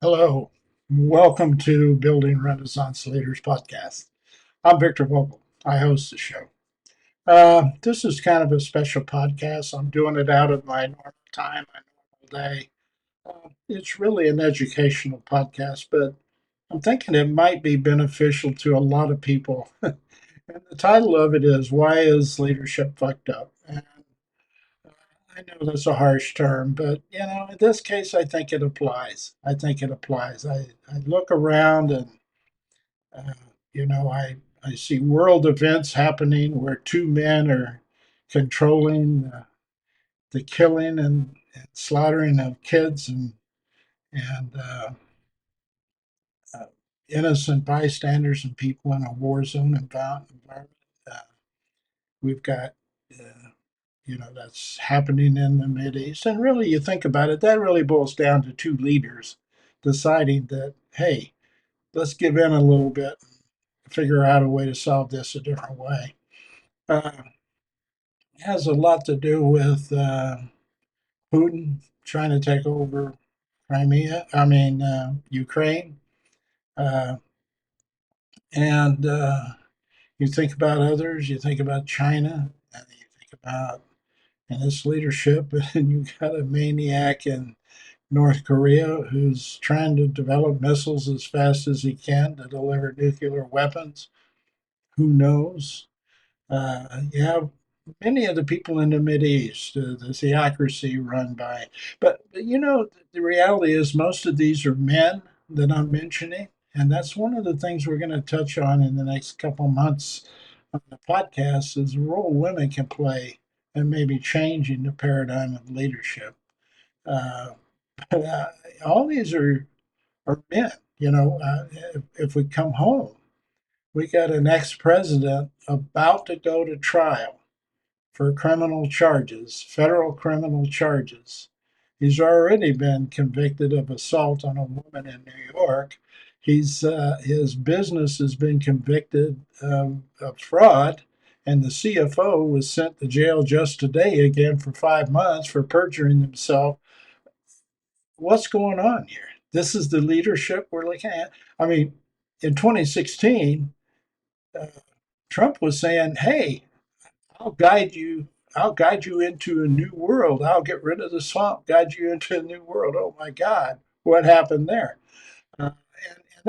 Hello, welcome to Building Renaissance Leaders podcast. I'm Victor Vogel. I host the show. This is kind of a special podcast. I'm doing it out of my normal time, my normal day. It's really an educational podcast, but I'm thinking it might be beneficial to a lot of people. And the title of it is Why is Leadership Fucked Up? And I know that's a harsh term, but in this case, I think it applies. I think it applies. I look around and Uh, I see world events happening where two men are controlling the killing and slaughtering of kids and uh, innocent bystanders and people in a war zone environment. Uh, we've got, that's happening in the Mid East. And really, you think about it, that really boils down to two leaders deciding that, hey, let's give in a little bit, figure out a way to solve this a different way. Uh, has a lot to do with Putin trying to take over Ukraine. Uh, and You think about others, you think about China, and you think about and its leadership, and you got a maniac in North Korea who's trying to develop missiles as fast as he can to deliver nuclear weapons. Who knows? You have many of the people in the Mideast, the theocracy run by. But the reality is most of these are men that I'm mentioning. And that's one of the things we're going to touch on in the next couple months on the podcast is the role women can play and maybe changing the paradigm of leadership. Uh, but, all these are men. If we come home, we got an ex president about to go to trial for criminal charges, federal criminal charges. He's already been convicted of assault on a woman in New York. His business has been convicted of fraud, and the CFO was sent to jail just today again for 5 months for perjuring himself. What's going on here? This is the leadership we're looking at. I mean, in 2016, uh, Trump was saying, "Hey, I'll guide you. I'll guide you into a new world. I'll get rid of the swamp, guide you into a new world." Oh my God, what happened there? And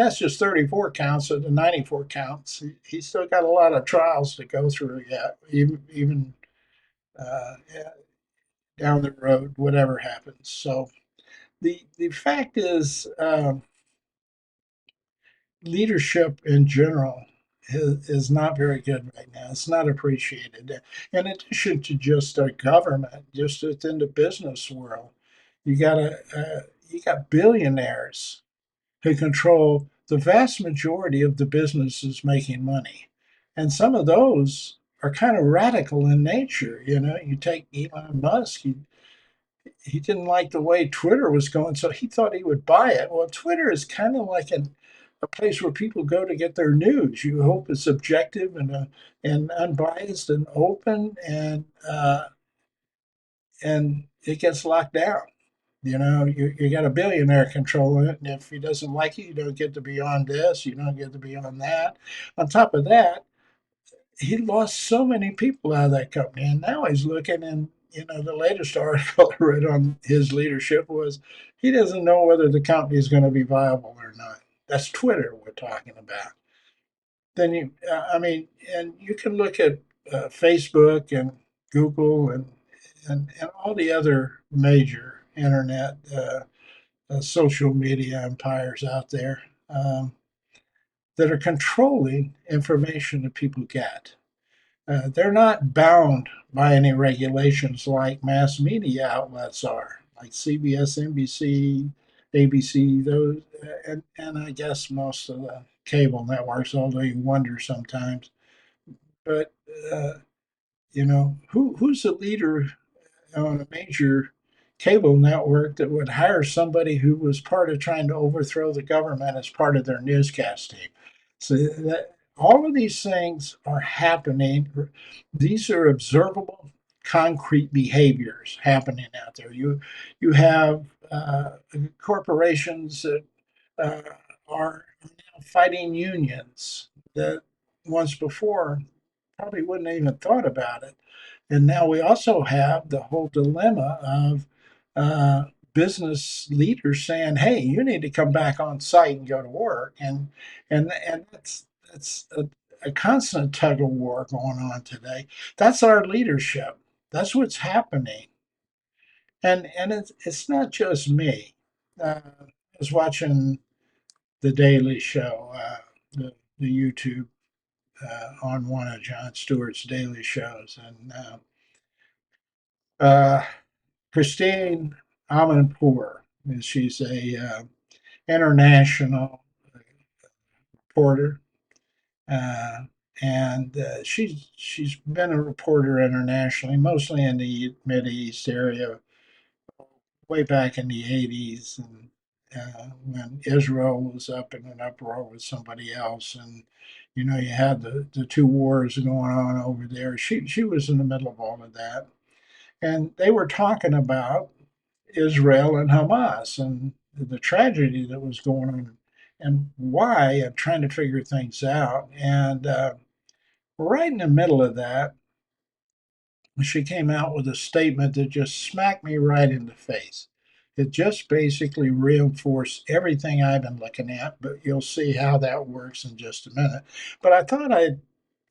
that's just 34 counts of the 94 counts. He's still got a lot of trials to go through yet, even yeah, down the road, whatever happens. So the fact is, leadership in general is not very good right now. It's not appreciated. In addition to just a government, just within the business world, you got billionaires who control the vast majority of the businesses making money, and some of those are kind of radical in nature. You take Elon Musk. He didn't like the way Twitter was going, so he thought he would buy it. Well, Twitter is kind of like a place where people go to get their news. You hope it's objective and unbiased and open, and it gets locked down. You got a billionaire controlling it, and if he doesn't like it, you don't get to be on this, you don't get to be on that. On top of that, he lost so many people out of that company, and now he's looking. And the latest article I read on his leadership was he doesn't know whether the company is going to be viable or not. That's Twitter we're talking about. Then I mean, and you can look at Facebook and Google and all the other major internet social media empires out there that are controlling information that people get. They're not bound by any regulations like mass media outlets are, like CBS, NBC, ABC, those, and I guess most of the cable networks, although you wonder sometimes. But uh, who's the leader on a major cable network that would hire somebody who was part of trying to overthrow the government as part of their newscast team? So that all of these things are happening. These are observable, concrete behaviors happening out there. You have corporations that uh, are now fighting unions that once before probably wouldn't have even thought about it. And now we also have the whole dilemma of uh, business leaders saying, "Hey, you need to come back on site and go to work," and that's a constant tug of war going on today. That's our leadership. That's what's happening, and it's not just me. I was watching the Daily Show, the YouTube on one of Jon Stewart's daily shows, and uh, Christine Amanpour, she's a international reporter, uh, and she's been a reporter internationally, mostly in the Mid East area, way back in the 80s, and when Israel was up in an uproar with somebody else, and you had the two wars going on over there. She was in the middle of all of that, and they were talking about Israel and Hamas and the tragedy that was going on and why, and trying to figure things out. And right in the middle of that, she came out with a statement that just smacked me right in the face. It just basically reinforced everything I've been looking at, but you'll see how that works in just a minute. But I thought I'd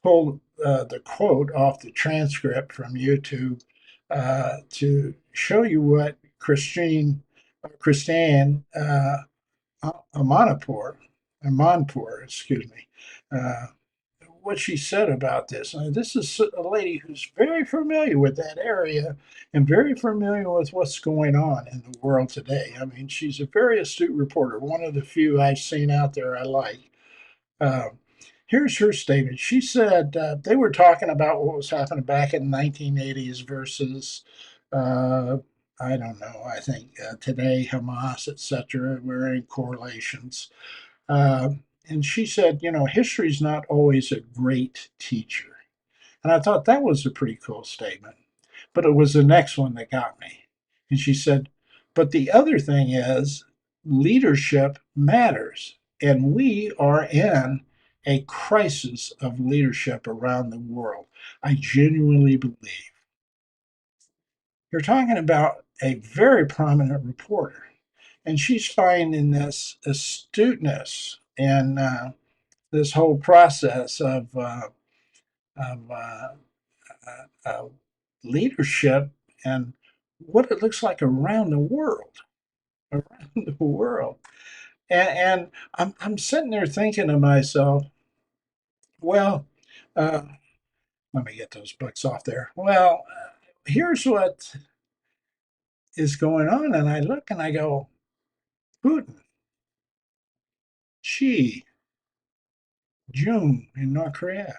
pull the quote off the transcript from YouTube to show you what Christine Amanpour, excuse me, uh, what she said about this. This is a lady who's very familiar with that area and very familiar with what's going on in the world today. I mean, she's a very astute reporter, one of the few I've seen out there I like. Uh, Here's her statement. She said they were talking about what was happening back in the 1980s versus, uh, I don't know, I think today, Hamas, etc. We're in correlations. Uh, and she said, history's not always a great teacher. And I thought that was a pretty cool statement. But it was the next one that got me. And she said, but the other thing is, leadership matters. And we are in a crisis of leadership around the world. I genuinely believe. You're talking about a very prominent reporter, and she's finding this astuteness and this whole process of leadership and what it looks like around the world, around the world. And I'm sitting there thinking to myself, well, uh, let me get those books off there. Well, here's what is going on. And I look and I go, Putin, Xi, Jun in North Korea,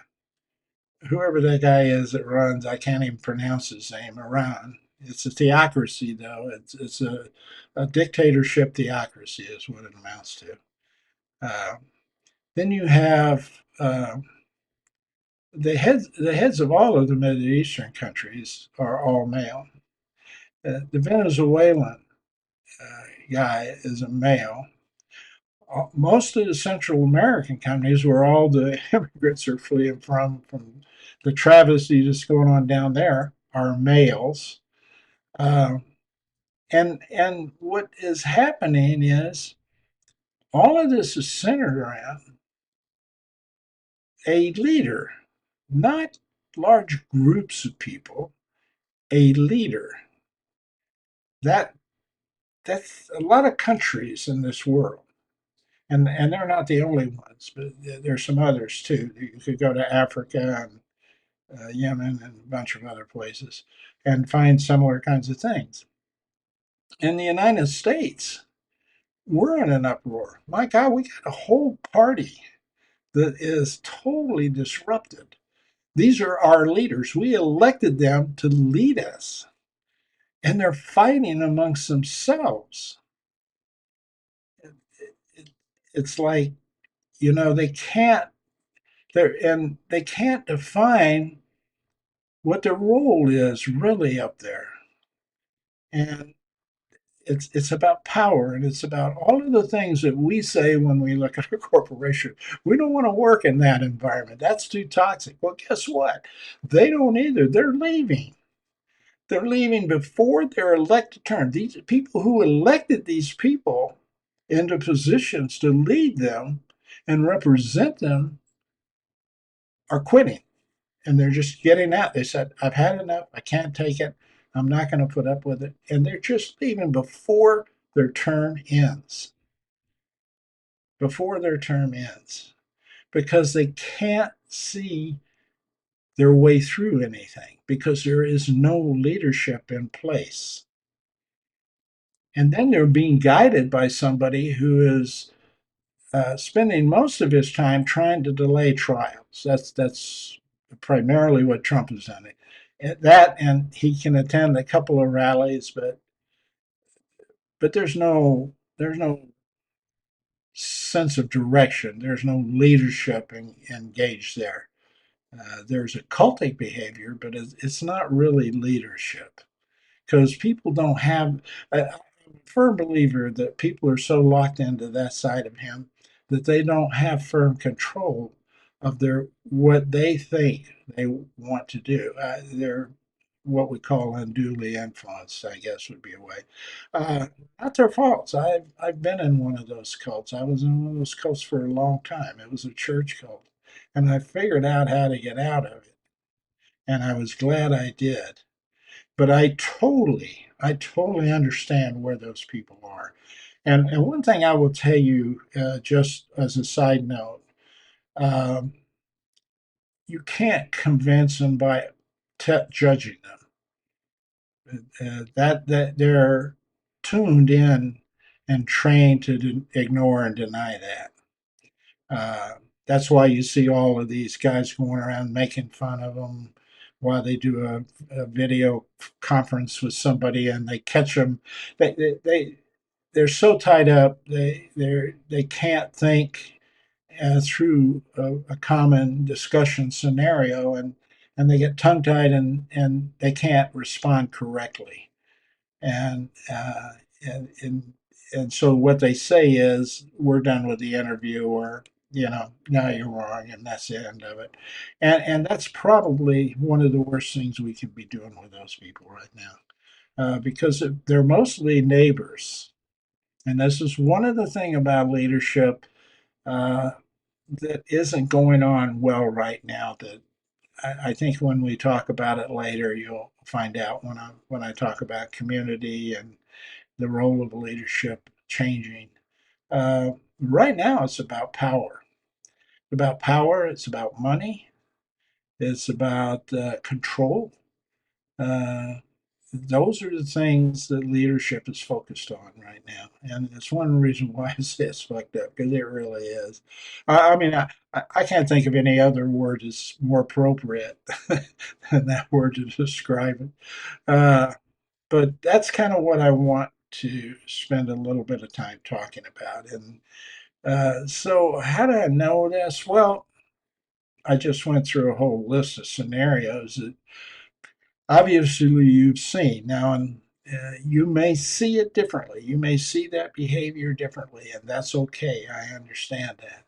whoever that guy is that runs, I can't even pronounce his name, Iran. It's a theocracy, though. It's a dictatorship theocracy, is what it amounts to. Uh, then you have the heads of all of the Middle Eastern countries are all male. The Venezuelan guy is a male. Most of the Central American countries, where all the immigrants are fleeing from the travesty that's going on down there, are males. Uh, and what is happening is all of this is centered around a leader, not large groups of people. A leader. That that's a lot of countries in this world, and they're not the only ones, but there's some others too. You could go to Africa and Yemen and a bunch of other places and find similar kinds of things. In the United States, we're in an uproar. My God, we got a whole party that is totally disrupted. These are our leaders. We elected them to lead us, and they're fighting amongst themselves. It, it's like they can't. They can't define what their role is really up there, and it's about power, and it's about all of the things that we say when we look at a corporation. We don't want to work in that environment. That's too toxic. Well, guess what? They don't either. They're leaving. They're leaving before their elected term. These people who elected these people into positions to lead them and represent them are quitting, and they're just getting out. They said, I've had enough. I can't take it. I'm not going to put up with it. And they're just leaving before their term ends. Before their term ends. Because they can't see their way through anything, because there is no leadership in place. And then they're being guided by somebody who is spending most of his time trying to delay trials. That's primarily what Trump is doing. That, and he can attend a couple of rallies, but there's no sense of direction. There's no leadership engaged there. There's a cultic behavior, but it's not really leadership, because people don't have. I'm a firm believer that people are so locked into that side of him that they don't have firm control of their what they think they want to do. They're what we call unduly influenced, I guess would be a way. Uh, Not their faults. I've been in one of those cults. I was in one of those cults for a long time. It was a church cult, and I figured out how to get out of it, and I was glad I did. But I totally understand where those people are. And one thing I will tell you, just as a side note, um, you can't convince them by judging them. That they're tuned in and trained to ignore and deny that. Uh, that's why you see all of these guys going around making fun of them while they do a video conference with somebody, and they catch them. They're so tied up. They can't think through a common discussion scenario, and they get tongue tied, and they can't respond correctly. And and and so what they say is, we're done with the interview, or no, you're wrong, and that's the end of it. And that's probably one of the worst things we could be doing with those people right now, because they're mostly neighbors. And this is one of the thing about leadership uh, that isn't going on well right now, that I think when we talk about it later, you'll find out when I talk about community and the role of leadership changing. Right now, it's about power. About power. It's about money. It's about control. Uh, those are the things that leadership is focused on right now, and it's one reason why I say it's fucked up, because it really is. I mean, I can't think of any other word that's more appropriate than that word to describe it. Uh, but that's kind of what I want to spend a little bit of time talking about. And so, how do I know this? Well, I just went through a whole list of scenarios that obviously you've seen now, and you may see it differently. You may see that behavior differently, and that's okay. I understand that.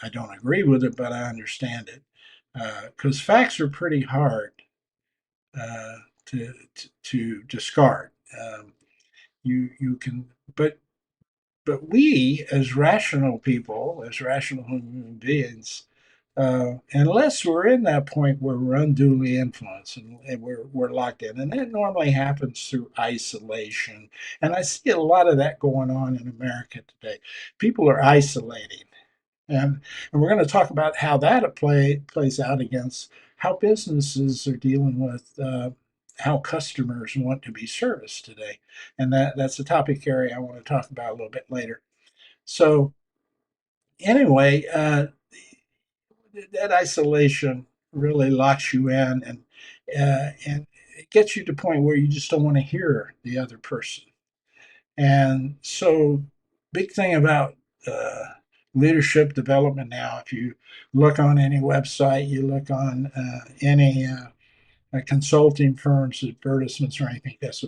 I don't agree with it, but I understand it, because facts are pretty hard uh, to discard. You can, but we, as rational people, as rational human beings, unless we're in that point where we're unduly influenced, and we're locked in, and that normally happens through isolation. And I see a lot of that going on in America today. People are isolating, and we're going to talk about how that plays out against how businesses are dealing with. How customers want to be serviced today, and that's a topic area I want to talk about a little bit later. So anyway, that isolation really locks you in, and it gets you to the point where you just don't want to hear the other person. And so, big thing about uh, leadership development now. If you look on any website, you look on any consulting firms, advertisements, or anything, that's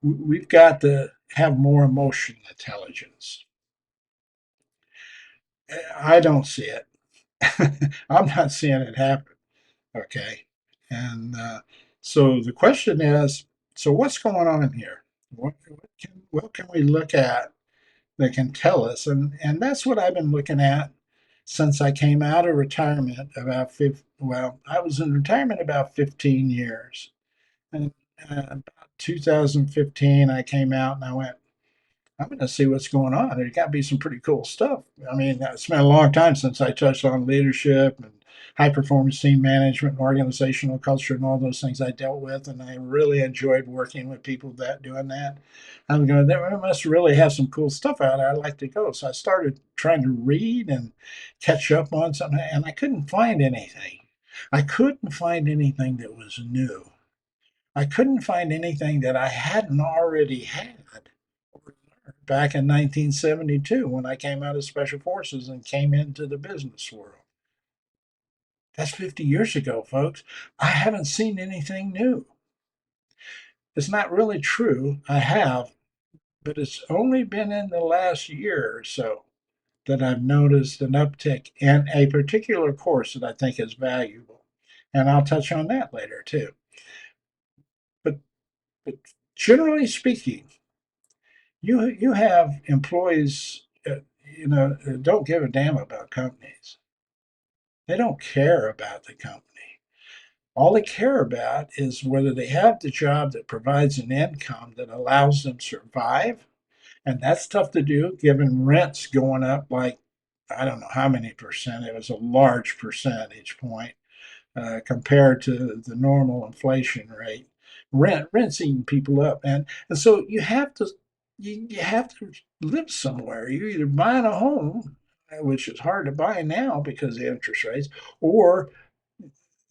we've got to have more emotional intelligence. I don't see it. I'm not seeing it happen. Okay. And so the question is, so what's going on here? What can we look at that can tell us? And that's what I've been looking at since I came out of retirement about well, I was in retirement about 15 years. And about 2015, I came out and I went, I'm going to see what's going on. There's got to be some pretty cool stuff. I mean, it's been a long time since I touched on leadership and high performance team management and organizational culture and all those things I dealt with. And I really enjoyed working with people that doing that. I'm going, there must really have some cool stuff out there. I'd like to go. So I started trying to read and catch up on something, and I couldn't find anything. I couldn't find anything that was new. I couldn't find anything that I hadn't already had back in 1972 when I came out of Special Forces and came into the business world. That's 50 years ago, folks. I haven't seen anything new. It's not really true. I have, but it's only been in the last year or so that I've noticed an uptick in a particular course that I think is valuable. And I'll touch on that later too. But, but generally speaking, you have employees, don't give a damn about companies. They don't care about the company. All they care about is whether they have the job that provides an income that allows them to survive. And that's tough to do given rents going up like, I don't know how many percent. It was a large percentage point compared to the normal inflation rate. Rent's eating people up. And so you have to live somewhere. You're either buying a home, which is hard to buy now because of interest rates, or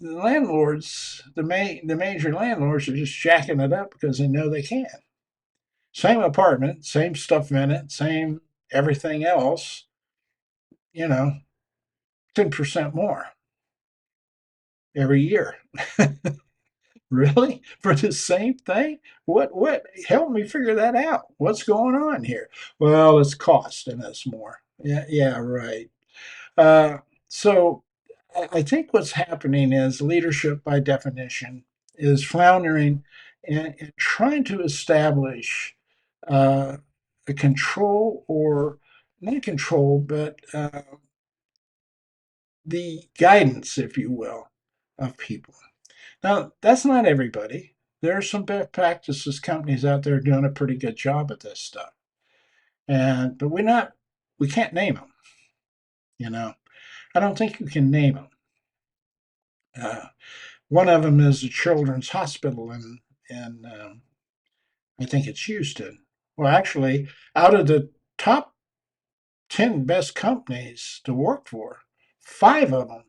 the landlords, the major landlords are just jacking it up because they know they can. Same apartment, same stuff in it, same everything else, you know, 10% more every year. Really? For the same thing? What help me figure that out. What's going on here? Well, it's costing us more. Yeah, yeah, right. Uh, so I think what's happening is leadership, by definition, is floundering and trying to establish uh, a control or not control, but the guidance, if you will, of people. Now, that's not everybody. There are some best practices companies out there doing a pretty good job at this stuff, and but we can't name them. You know, I don't think you can name them. Uh, One of them is a children's hospital in I think it's Houston. Well, actually, out of the top 10 best companies to work for, five of them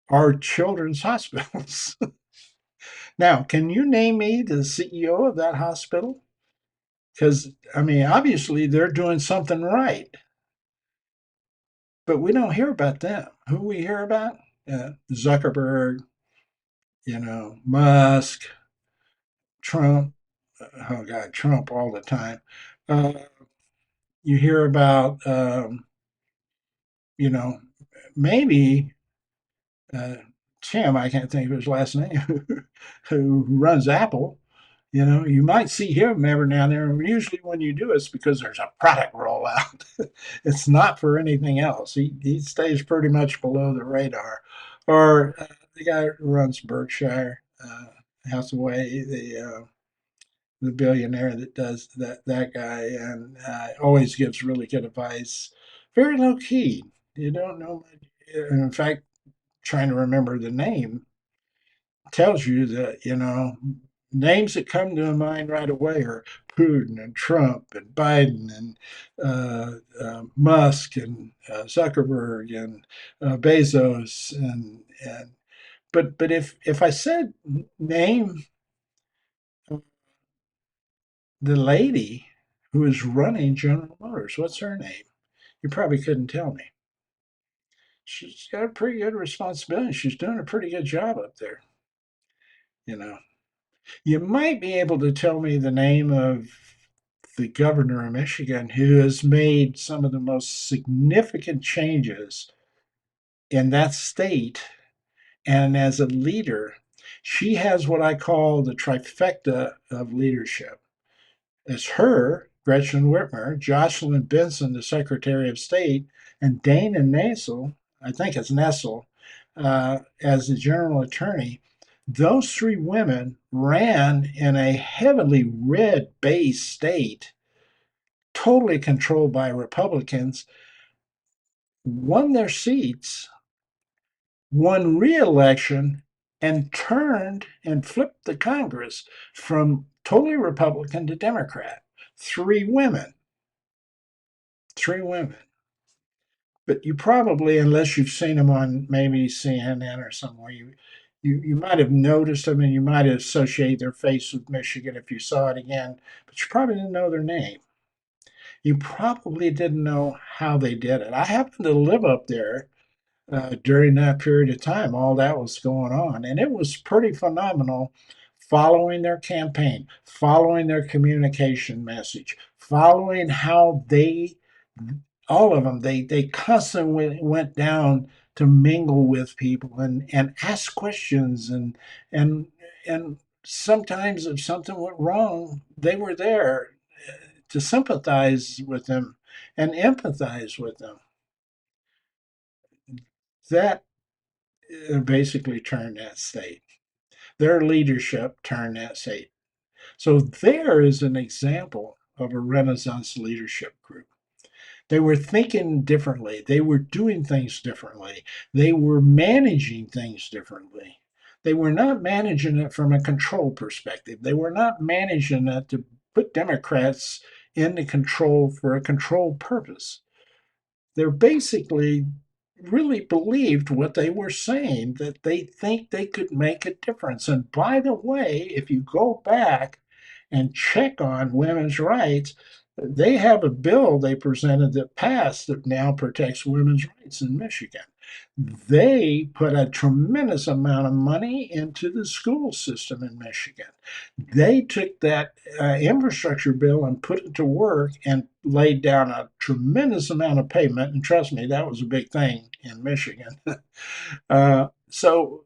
are children's hospitals. Now, can you name me the CEO of that hospital? Because, I mean, obviously they're doing something right, but we don't hear about them. Who we hear about? Zuckerberg, Musk, Trump. Oh, God, Trump all the time. Uh, you hear about, you know, maybe uh, Tim, I can't think of his last name, who runs Apple. You might see him every now and then. And usually, when you do, it's because there's a product rollout. It's not for anything else. He stays pretty much below the radar. Or the guy who runs Berkshire Hathaway, the billionaire that does that guy, and always gives really good advice. Very low key. You don't know. In fact, trying to remember the name tells you that, names that come to mind right away are Putin and Trump and Biden and Musk and Zuckerberg and Bezos and but if I said name the lady who is running General Motors, what's her name? You probably couldn't tell me. She's got a pretty good responsibility. She's doing a pretty good job up there, you know. You might be able to tell me the name of the governor of Michigan who has made some of the most significant changes in that state. And as a leader, she has what I call the trifecta of leadership. It's her, Gretchen Whitmer, Jocelyn Benson, the Secretary of State, and Dana Nessel, I think it's Nessel, as the General Attorney. Those three women ran in a heavily red based state, totally controlled by Republicans, won their seats, won re election, and turned and flipped the Congress from totally Republican to Democrat. Three women. Three women. But you probably, unless you've seen them on maybe CNN or somewhere, you might have noticed them and you might associate their face with Michigan if you saw it again, but you probably didn't know their name. You probably didn't know how they did it. I happened to live up there during that period of time, all that was going on. And it was pretty phenomenal following their campaign, following their communication message, following how they, all of them, they constantly went down to mingle with people and ask questions and and sometimes if something went wrong, they were there to sympathize with them and empathize with them. That basically turned that state. Their leadership turned that state. So there is an example of a Renaissance leadership group. They were thinking differently. They were doing things differently. They were managing things differently. They were not managing it from a control perspective. They were not managing it to put Democrats into control for a control purpose. They're basically really believed what they were saying, that they think they could make a difference. And by the way, if you go back and check on women's rights, they have a bill they presented that passed that now protects women's rights in Michigan. They put a tremendous amount of money into the school system in Michigan. They took that infrastructure bill and put it to work and laid down a tremendous amount of pavement. And trust me, that was a big thing in Michigan. So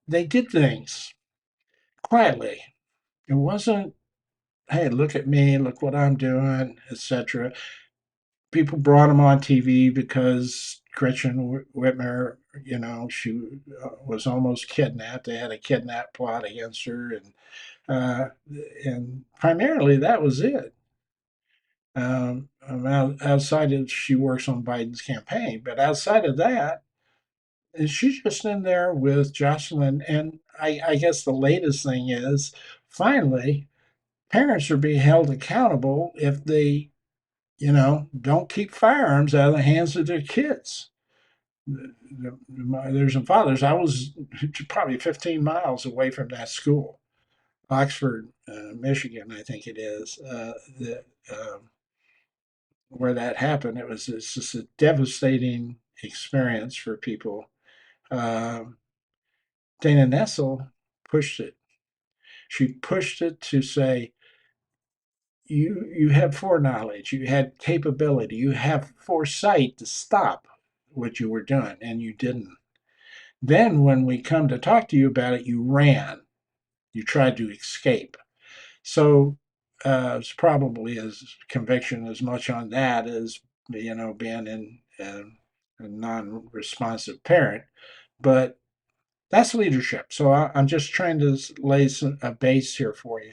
they did things quietly. It wasn't, hey, look at me, look what I'm doing, etc. People brought them on TV because Gretchen Whitmer, she was almost kidnapped. They had a kidnap plot against her, uh, and primarily that was it. Outside of she works on Biden's campaign, but outside of that, she's just in there with Jocelyn. And I guess the latest thing is finally parents are being held accountable if they, don't keep firearms out of the hands of their kids. The mothers and fathers. I was probably 15 miles away from that school, Oxford, Michigan, I think it is. Where that happened. It's just a devastating experience for people. Um, Dana Nessel pushed it. She pushed it to say, you have foreknowledge, you had capability, you have foresight to stop what you were doing, and you didn't. Then when we come to talk to you about it, you ran. You tried to escape. So it's probably as conviction as much on that as being in a non-responsive parent, but that's leadership. So I'm just trying to lay a base here for you.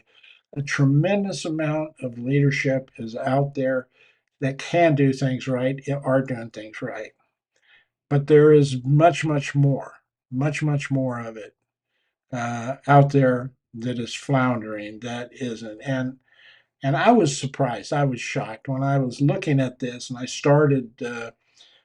A tremendous amount of leadership is out there that can do things right, are doing things right, but there is much, much more of it out there that is floundering, that isn't. And I was surprised. I was shocked when I was looking at this and I started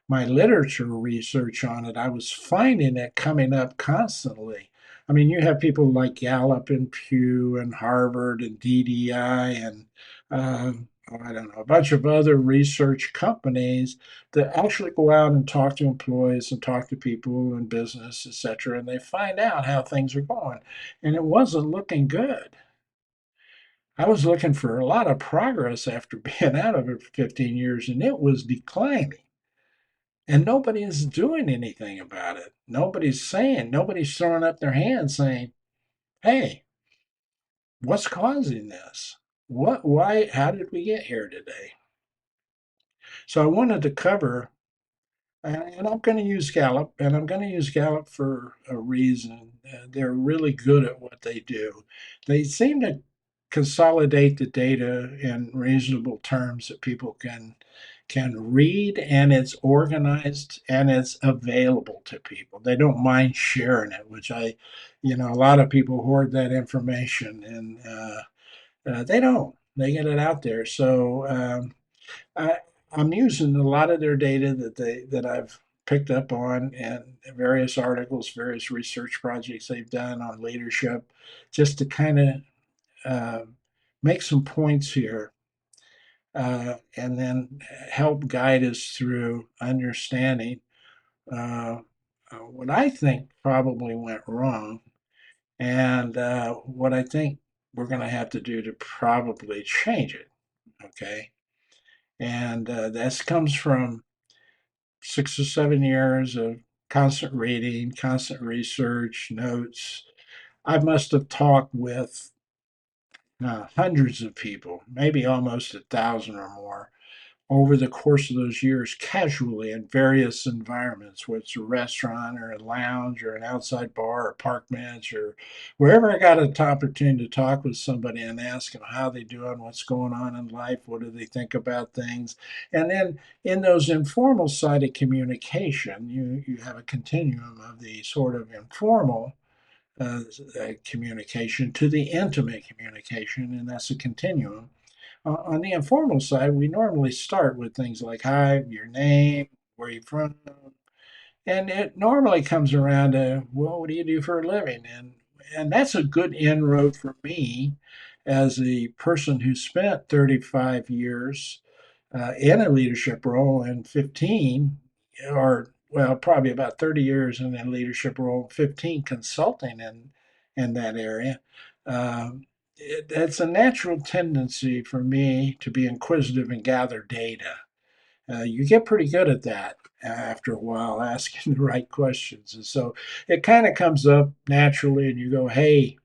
my literature research on it. I was finding it coming up constantly. I mean, you have people like Gallup and Pew and Harvard and DDI and uh, I don't know, a bunch of other research companies that actually go out and talk to employees and talk to people in business, et cetera, and they find out how things are going. And it wasn't looking good. I was looking for a lot of progress after being out of it for 15 years, and it was declining. And nobody is doing anything about it. Nobody's throwing up their hands saying, hey, what's causing this? How did we get here today? So I wanted to cover, and I'm going to use Gallup, and I'm going to use Gallup for a reason. They're really good at what they do. They seem to consolidate the data in reasonable terms that people can read, and it's organized and it's available to people. They don't mind sharing it, which a lot of people hoard that information, and they don't. They get it out there. So I, I'm using a lot of their data that I've picked up on and various articles, various research projects they've done on leadership, just to kind of uh, make some points here, and then help guide us through understanding uh, what I think probably went wrong, and what I think we're going to have to do to probably change it. Okay. And this comes from 6 or 7 years of constant reading, constant research, notes. I must have talked with hundreds of people, maybe almost 1,000 or more, over the course of those years, casually in various environments, whether it's a restaurant or a lounge or an outside bar or park bench or wherever I got an opportunity to talk with somebody and ask them how they doing, what's going on in life, what do they think about things. And then in those informal side of communication, you have a continuum of the sort of informal communication to the intimate communication, and that's a continuum. On the informal side, we normally start with things like hi, your name, where you from, and it normally comes around to, well, what do you do for a living? And that's a good inroad for me as a person who spent 35 years in a leadership role and 15, or well, probably about 30 years in a leadership role, 15 consulting in that area. It's a natural tendency for me to be inquisitive and gather data. You get pretty good at that after a while, asking the right questions, and so it kind of comes up naturally, and you go, "Hey,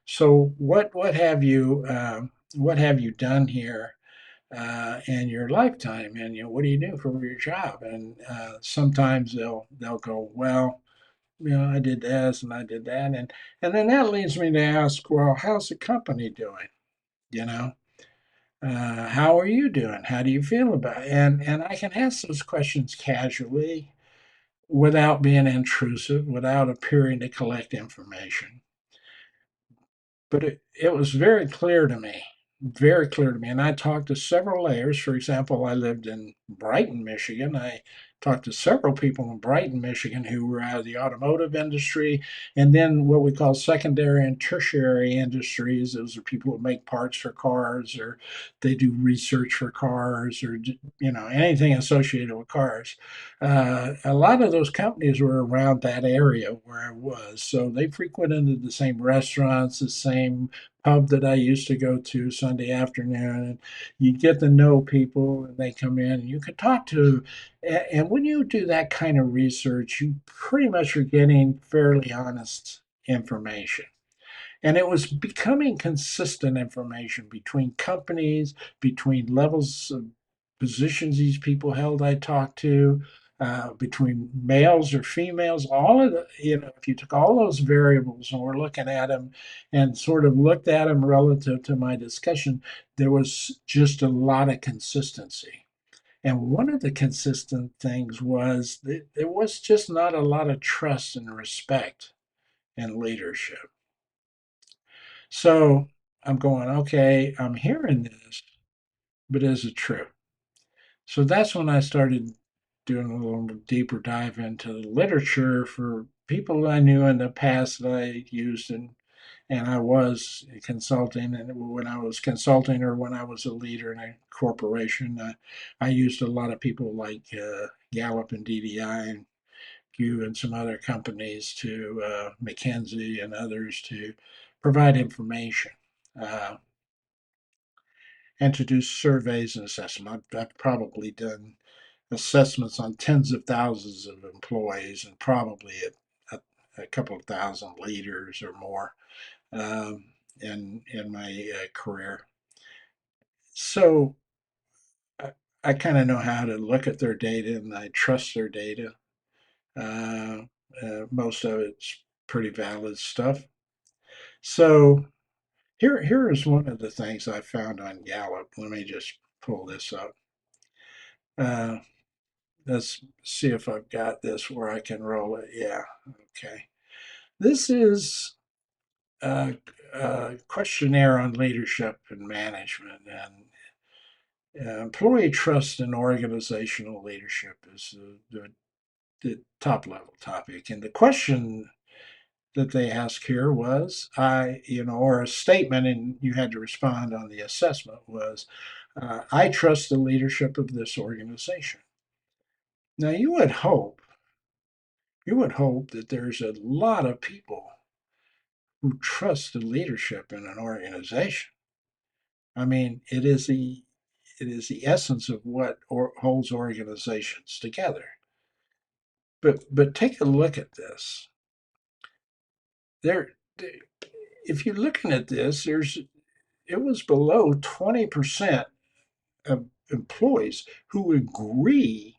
so what have you done here in your lifetime, and what do you do for your job?" And sometimes they'll go, well, I did this and I did that, and then that leads me to ask, well, how's the company doing? You know, how are you doing? How do you feel about it? And I can ask those questions casually, without being intrusive, without appearing to collect information. But it was very clear to me. And I talked to several layers. For example, I lived in Brighton, Michigan. I talked to several people in Brighton, Michigan, who were out of the automotive industry, and then what we call secondary and tertiary industries. Those are people who make parts for cars, or they do research for cars, or anything associated with cars. A lot of those companies were around that area where I was, so they frequented the same restaurants, the same pub that I used to go to Sunday afternoon. And you get to know people, and they come in, and you can talk to. And when you do that kind of research, you pretty much are getting fairly honest information. And it was becoming consistent information between companies, between levels of positions these people held I talked to, between males or females, all of if you took all those variables and we're looking at them and sort of looked at them relative to my discussion, there was just a lot of consistency. And one of the consistent things was that there was just not a lot of trust and respect in leadership. So I'm going, okay, I'm hearing this, but is it true? So that's when I started doing a little deeper dive into the literature for people I knew in the past that I used and I was consulting. And when I was consulting or when I was a leader in a corporation, I used a lot of people like Gallup and DDI and Q and some other companies to McKinsey and others to provide information. Uh, and to do surveys and assessment. I've probably done assessments on tens of thousands of employees and probably a couple of thousand leaders or more in my career. So I kind of know how to look at their data and I trust their data. Uh, Most of it's pretty valid stuff. So here is one of the things I found on Gallup. Let me just pull this up. Uh, let's see if I've got this where I can roll it. Yeah, okay. This is a questionnaire on leadership and management, and employee trust and organizational leadership is the top level topic. And the question that they asked here was, or a statement, and you had to respond on the assessment was, I trust the leadership of this organization. Now, you would hope that there's a lot of people who trust the leadership in an organization. I mean, it is the essence of what holds organizations together. But take a look at this. There, if you're looking at this, it was below 20% of employees who agree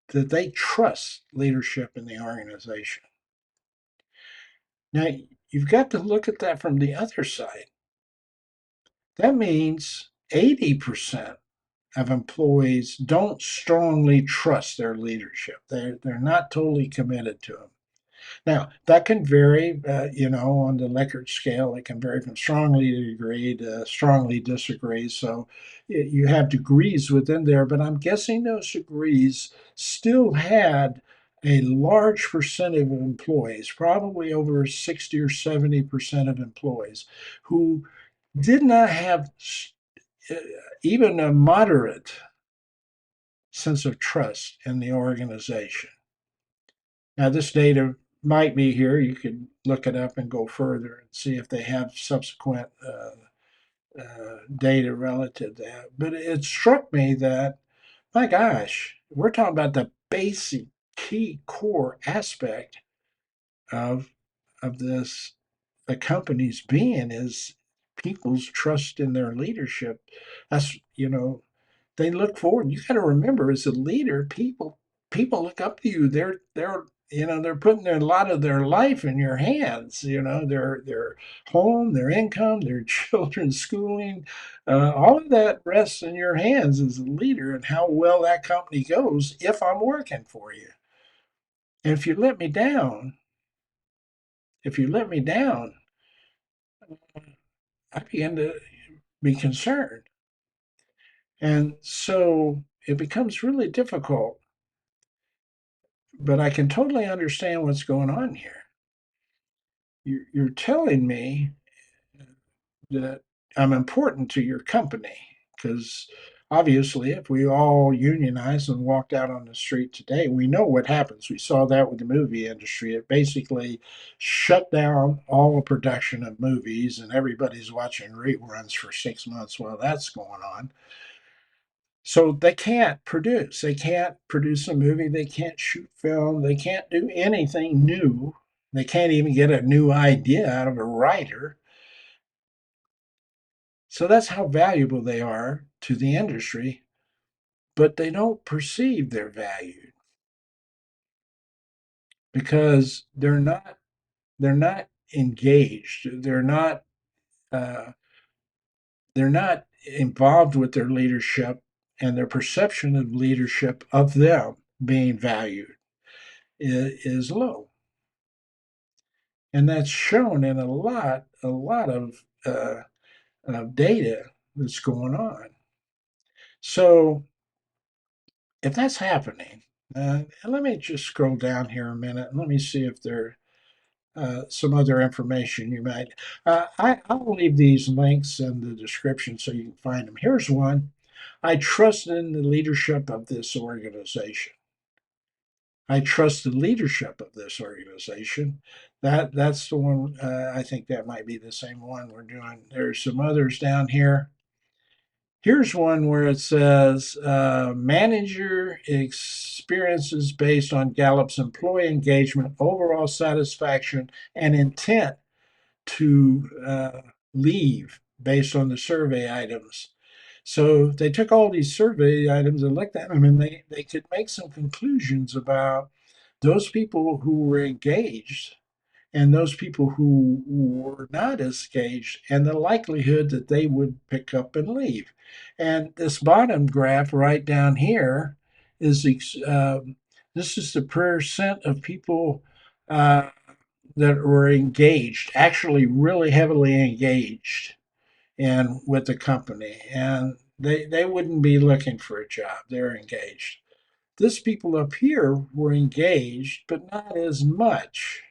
that they trust leadership in the organization. Now, you've got to look at that from the other side. That means 80% of employees don't strongly trust their leadership. They're not totally committed to them. Now that can vary, on the Likert scale. It can vary from strongly agree to strongly disagree. So you have degrees within there, but I'm guessing those degrees still had a large percentage of employees, probably over 60 or 70% of employees, who did not have uh, even a moderate sense of trust in the organization. Now, this data might be here. You could look it up and go further and see if they have subsequent data relative to that. But it struck me that, my gosh, we're talking about the basic key core aspect of this a company's being is people's trust in their leadership. That's they look forward. You got to remember, as a leader, people look up to you. They're putting a lot of their life in your hands. Their home, their income, their children's schooling, all of that rests in your hands as a leader, and how well that company goes if I'm working for you. And if you let me down, I begin to be concerned, and so it becomes really difficult. But I can totally understand what's going on here. You're telling me that I'm important to your company because obviously, if we all unionized and walked out on the street today, we know what happens. We saw that with the movie industry. It basically shut down all the production of movies, and everybody's watching reruns for 6 months while that's going on. So they can't produce. They can't produce a movie. They can't shoot film. They can't do anything new. They can't even get a new idea out of a writer. So that's how valuable they are to the industry, but they don't perceive their value because they're not engaged. Uh, they're not involved with their leadership, and their perception of leadership of them being valued is low. And that's shown in a lot of data that's going on. So if that's happening, and let me just scroll down here a minute and let me see if there some other information you might. I'll leave these links in the description so you can find them. Here's one. I trust in the leadership of this organization. I trust the leadership of this organization. That's the one. I think that might be the same one we're doing. There's some others down here. Here's one where it says manager experiences based on Gallup's employee engagement, overall satisfaction, and intent to leave based on the survey items. So they took all these survey items and looked at them, and they could make some conclusions about those people who were engaged and those people who were not as engaged and the likelihood that they would pick up and leave. And this bottom graph right down here is this is the percent of people uh, that were engaged, actually really heavily engaged and with the company. And they wouldn't be looking for a job. They're engaged. This people up here were engaged, but not as much.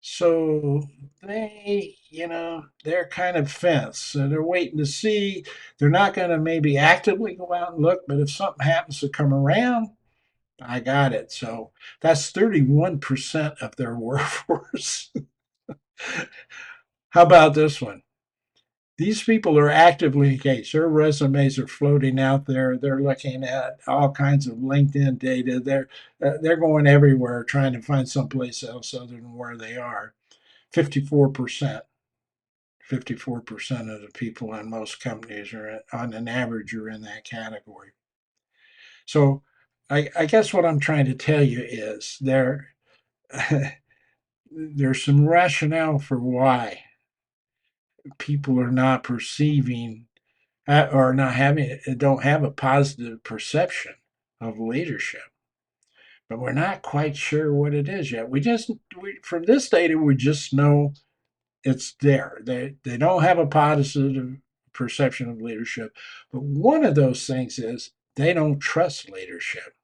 So they're kind of fenced. So they're waiting to see. They're not going to maybe actively go out and look, but if something happens to come around, I got it. So that's 31% of their workforce. How about this one? These people are actively engaged. Their resumes are floating out there. They're looking at all kinds of LinkedIn data. They're going everywhere trying to find someplace else other than where they are. 54%. 54% of the people in most companies are on an average are in that category. So I guess what I'm trying to tell you is there's some rationale for why people are not perceiving or not having don't have a positive perception of leadership, but we're not quite sure what it is yet. From this data we just know it's there. They don't have a positive perception of leadership, but one of those things is they don't trust leadership.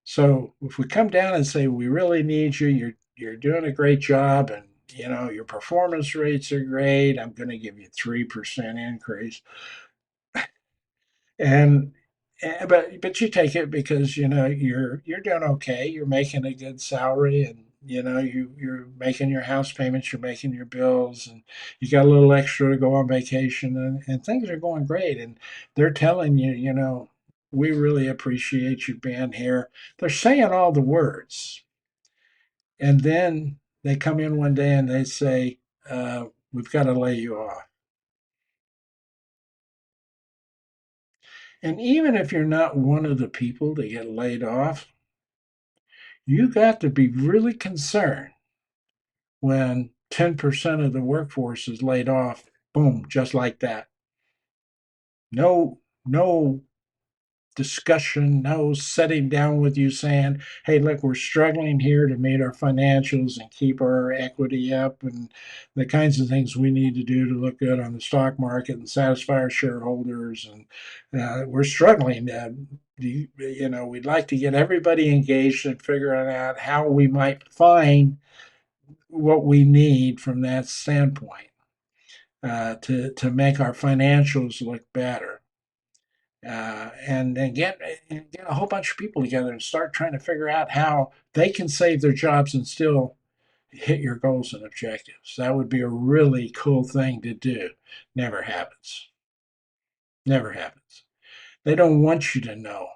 So if we come down and say we really need you, you're doing a great job, and your performance rates are great. I'm going to give you 3% increase, and but you take it because you're doing okay. You're making a good salary, and you're making your house payments, you're making your bills, and you got a little extra to go on vacation, and things are going great. And they're telling you, we really appreciate you being here. They're saying all the words, and then they come in one day and they say, "We've got to lay you off." And even if you're not one of the people that get laid off, you got to be really concerned when 10% of the workforce is laid off, boom, just like that. No discussion, no sitting down with you saying, hey, look, we're struggling here to meet our financials and keep our equity up and the kinds of things we need to do to look good on the stock market and satisfy our shareholders. And we're struggling. We'd like to get everybody engaged and figuring out how we might find what we need from that standpoint to make our financials look better. And get a whole bunch of people together and start trying to figure out how they can save their jobs and still hit your goals and objectives. That would be a really cool thing to do. Never happens. Never happens. They don't want you to know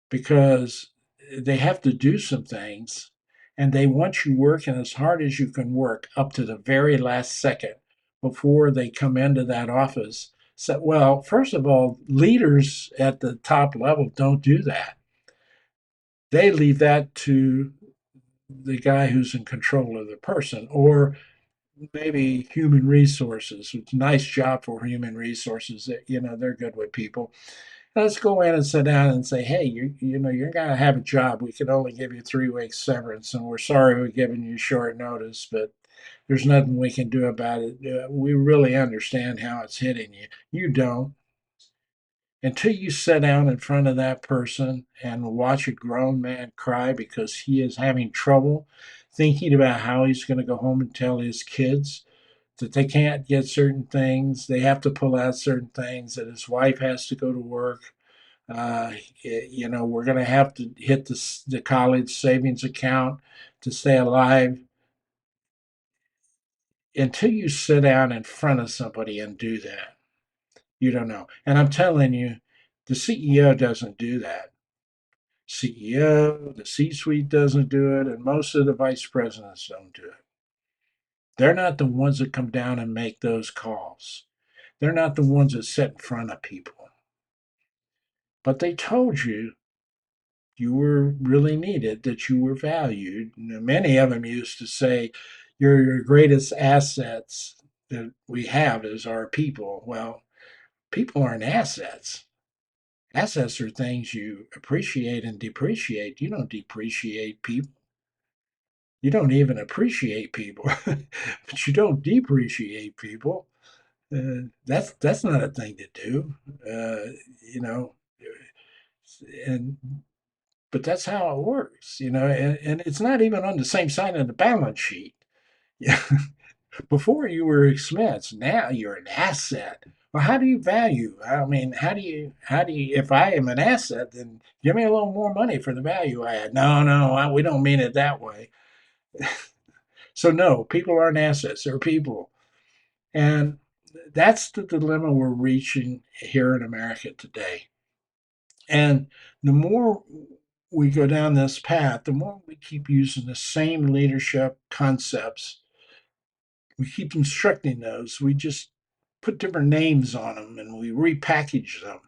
because they have to do some things and they want you working as hard as you can work up to the very last second before they come into that office. So, well, first of all, leaders at the top level don't do that. They leave that to the guy who's in control of the person, or maybe human resources. It's a nice job for human resources. They're good with people. Let's go in and sit down and say, hey, you're gonna have a job. We can only give you 3 weeks severance, and we're sorry we're giving you short notice, but there's nothing we can do about it. We really understand how it's hitting you. You don't. until you sit down in front of that person and watch a grown man cry because he is having trouble thinking about how he's going to go home and tell his kids that they can't get certain things, they have to pull out certain things, that his wife has to go to work. Uh, we're going to have to hit the college savings account to stay alive. Until you sit down in front of somebody and do that, you don't know. And I'm telling you, the CEO doesn't do that. CEO, the C suite doesn't do it, and most of the vice presidents don't do it. They're not the ones that come down and make those calls. They're not the ones that sit in front of people. But they told you you were really needed, that you were valued. Many of them used to say, your greatest assets that we have is our people. Well, people aren't assets. Assets are things you appreciate and depreciate. You don't depreciate people. You don't even appreciate people, but you don't depreciate people. That's not a thing to do, you know. And but that's how it works, and it's not even on the same side of the balance sheet. Yeah. Before you were expense, now you're an asset. Well, how do you value? I mean, how do you, if I am an asset, then give me a little more money for the value I had. No, no, we don't mean it that way. So, no, people aren't assets, they're people. And that's the dilemma we're reaching here in America today. And the more we go down this path, the more we keep using the same leadership concepts. We keep instructing those. We just put different names on them and we repackage them.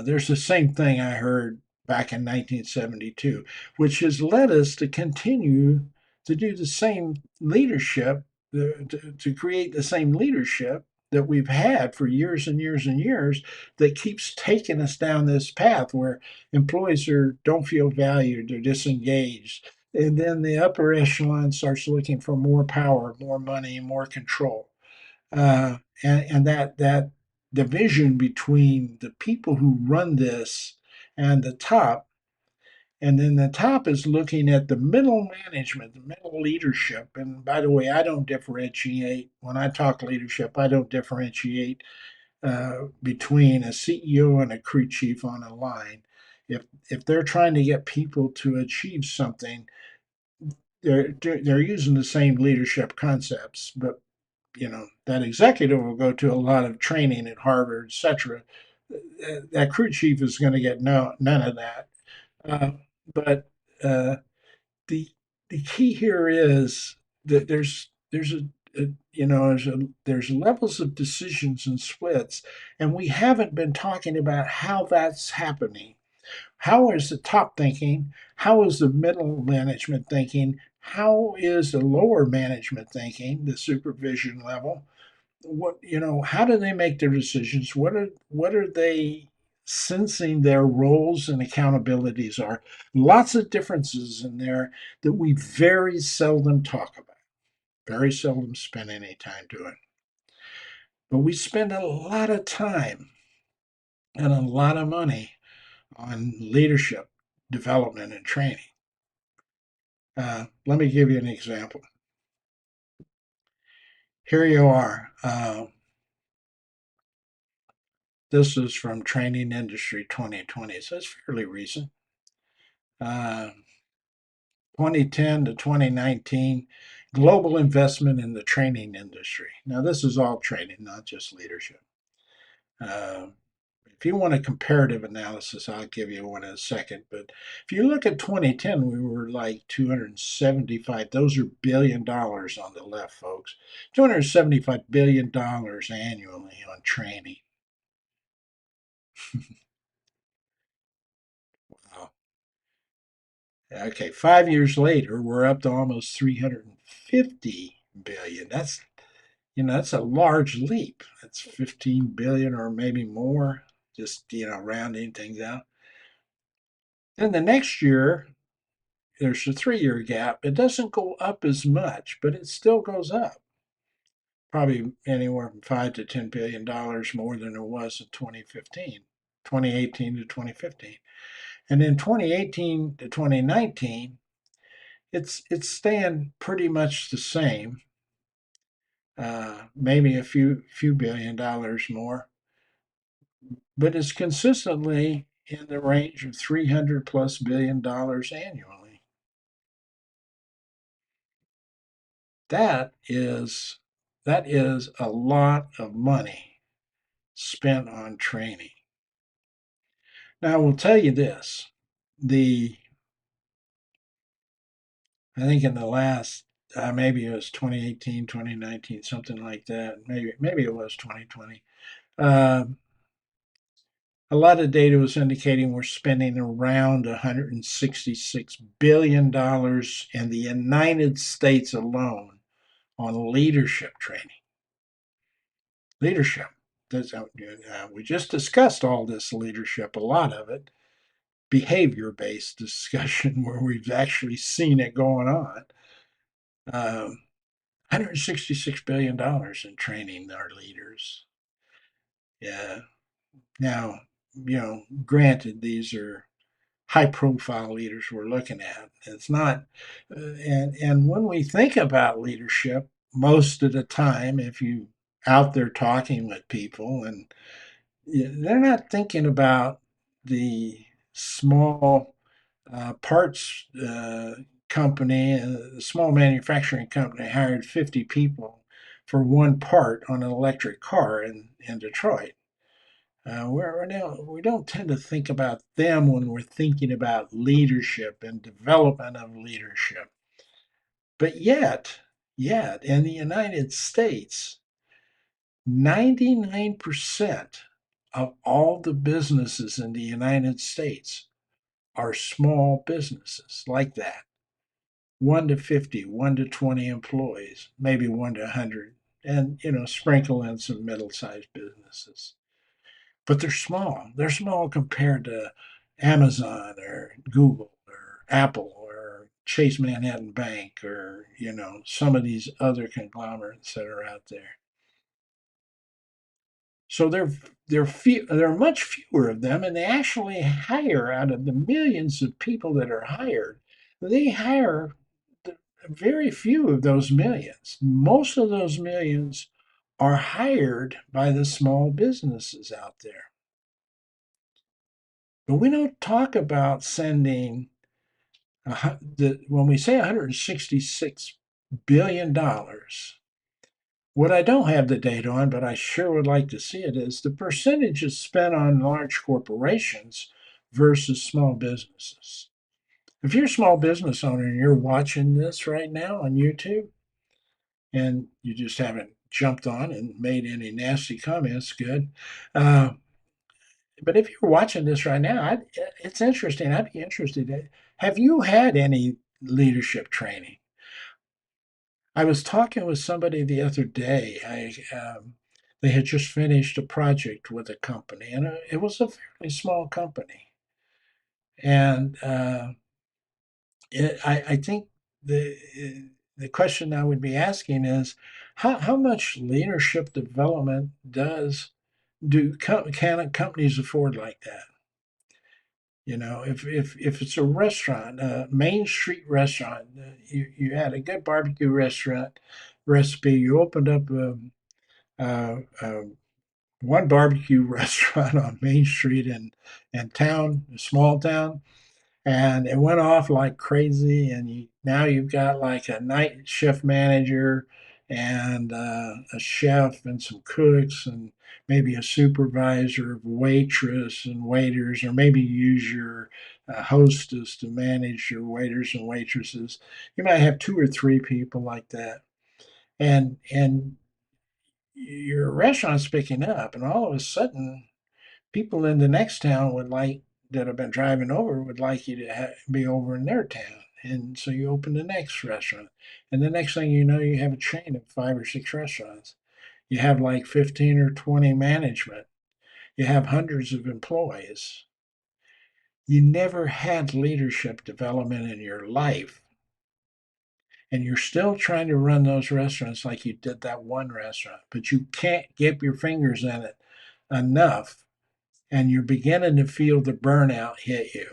There's the same thing I heard back in 1972, which has led us to continue to do the same leadership, to create the same leadership that we've had for years and years and years, that keeps taking us down this path where employees don't feel valued, they're disengaged. And then the upper echelon starts looking for more power, more money, more control. And that division between the people who run this and the top, and then the top is looking at the middle management, the middle leadership. And by the way, I don't differentiate when I talk leadership. I don't differentiate between a CEO and a crew chief on a line. If they're trying to get people to achieve something, they're using the same leadership concepts, but that executive will go to a lot of training at Harvard, etc. That crew chief is going to get none of that. Uh, but uh, the the key here is that there's levels of decisions and splits, and we haven't been talking about how that's happening. How is the top thinking? How is the middle management thinking? How is the lower management thinking, the supervision level? How do they make their decisions? What are they sensing their roles and accountabilities are? Lots of differences in there that we very seldom talk about, very seldom spend any time doing. But we spend a lot of time and a lot of money on leadership development and training. Let me give you an example. Here you are. This is from Training Industry 2020, so it's fairly recent. Uh, 2010 to 2019, global investment in the training industry. Now, this is all training, not just leadership. Uh, if you want a comparative analysis, I'll give you one in a second. But if you look at 2010, we were like 275. Those are $1 billion on the left, folks. $275 billion annually on training. Wow. Okay, 5 years later, we're up to almost 350 billion. That's a large leap. That's 15 billion or maybe more, just, rounding things out. Then the next year, there's a 3 year gap. It doesn't go up as much, but it still goes up. Probably anywhere from $5 to $10 billion more than it was in 2015. 2018 to 2015. And in 2018 to 2019, it's staying pretty much the same, maybe a few $1 billion more, but it's consistently in the range of 300 plus $1 billion annually. That is that is a lot of money spent on training. Now I will tell you this: the I think in the last maybe it was 2018, 2019, something like that. Maybe it was 2020. Uh, a lot of data was indicating we're spending around $166 billion in the United States alone on leadership training. Leadership. We just discussed all this leadership, a lot of it, behavior based discussion where we've actually seen it going on. $166 billion in training our leaders. Yeah. Now, granted, these are high profile leaders we're looking at. It's not, and when we think about leadership, most of the time, if you out there talking with people, and they're not thinking about the small parts company, a small manufacturing company hired 50 people for one part on an electric car in Detroit. We don't tend to think about them when we're thinking about leadership and development of leadership. But yet, in the United States, 99% of all the businesses in the United States are small businesses like that. 1 to 50, 1 to 20 employees, maybe 1 to 100, and sprinkle in some middle-sized businesses. But they're small. They're small compared to Amazon or Google or Apple or Chase Manhattan Bank or some of these other conglomerates that are out there. So there are much fewer of them, and they actually hire out of the millions of people that are hired. They hire very few of those millions. Most of those millions are hired by the small businesses out there. But we don't talk about sending when we say $166 billion. What I don't have the data on, but I sure would like to see it, is the percentages spent on large corporations versus small businesses. If you're a small business owner and you're watching this right now on YouTube and you just haven't jumped on and made any nasty comments, good. Uh, but if you're watching this right now, it's interesting. I'd be interested. Have you had any leadership training? I was talking with somebody the other day. They had just finished a project with a company, and it was a fairly small company. And I think the question I would be asking is, how much leadership development can companies afford like that? If it's a restaurant, a Main Street restaurant, you had a good barbecue restaurant recipe, you opened up a one barbecue restaurant on Main Street in town, a small town, and it went off like crazy. And now you've got like a night shift manager and a chef and some cooks and maybe a supervisor, waitress and waiters, or maybe use your hostess to manage your waiters and waitresses. You might have two or three people like that, and your restaurant's picking up, and all of a sudden people in the next town that have been driving over would like you to be over in their town. And so you open the next restaurant. And the next thing you know, you have a chain of 5 or 6 restaurants. You have like 15 or 20 management. You have hundreds of employees. You never had leadership development in your life. And you're still trying to run those restaurants like you did that one restaurant, but you can't get your fingers in it enough. and you're beginning to feel the burnout hit you.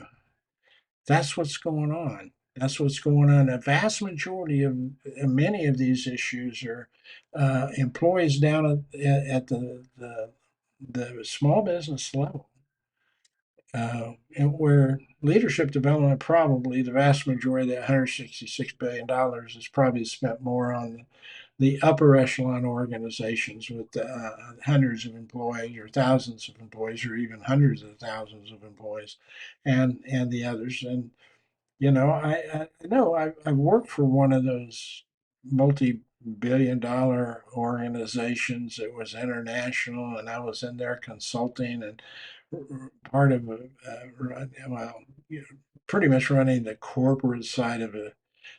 That's what's going on. That's what's going on. A vast majority of many of these issues are employees down at the small business level, and where leadership development, probably the vast majority of that $166 billion is probably spent more on the upper echelon organizations with hundreds of employees or thousands of employees or even hundreds of thousands of employees, and the others. And I know I've worked for one of those multi-billion-dollar organizations. It was international, and I was in there consulting and part of well, pretty much running the corporate side of a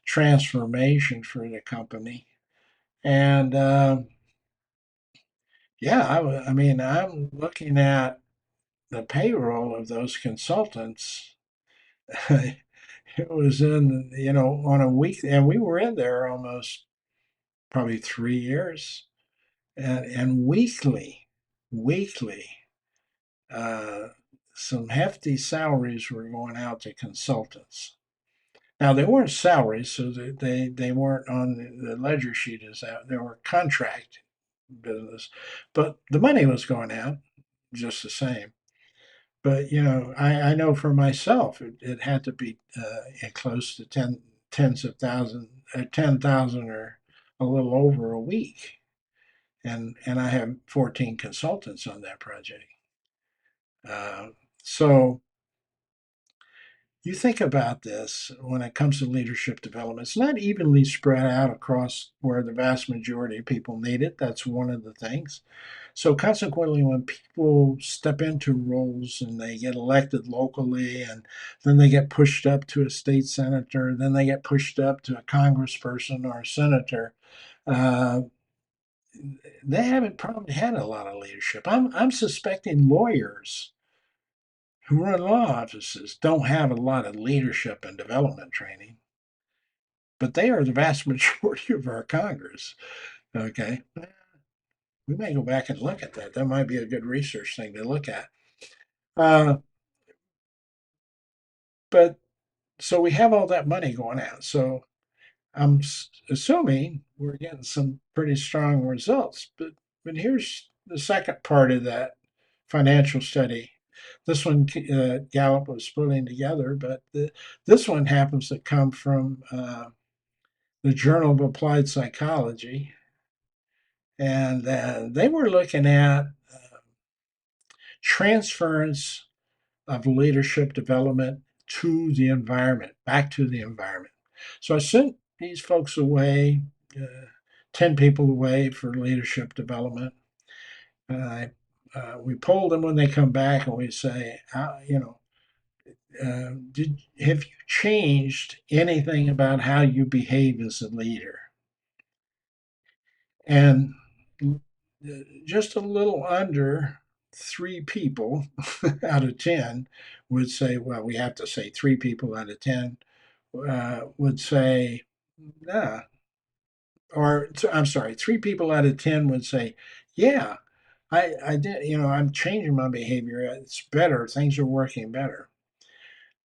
transformation for the company. And yeah, I mean, I'm looking at the payroll of those consultants. It was in, on a week, and we were in there almost probably 3 years, and weekly, uh, some hefty salaries were going out to consultants. Now they weren't salaries, so they weren't on the ledger sheet as that. They were contract business, but the money was going out just the same. But I know for myself, it had to be close to tens of thousands, 10,000 or a little over a week, and I have 14 consultants on that project. Uh, so you think about this when it comes to leadership development. It's not evenly spread out across where the vast majority of people need it. That's one of the things. So consequently, when people step into roles and they get elected locally, and then they get pushed up to a state senator, then they get pushed up to a congressperson or a senator, uh, they haven't probably had a lot of leadership. I'm suspecting lawyers who run law offices don't have a lot of leadership and development training, but they are the vast majority of our Congress. Okay, we may go back and look at that. That might be a good research thing to look at. Uh, but so we have all that money going out. So I'm assuming we're getting some pretty strong results. But here's the second part of that financial study. This one Gallup was putting together, but this one happens to come from the Journal of Applied Psychology, and they were looking at transference of leadership development to the environment, back to the environment. So I sent these folks away, 10 people away for leadership development. We poll them when they come back and we say, have you changed anything about how you behave as a leader? And just a little under 3 people out of 10 would say, well, we have to say 3 people out of 10 would say, nah. Or I'm sorry, 3 people out of 10 would say, yeah, I did, I'm changing my behavior. It's better. Things are working better.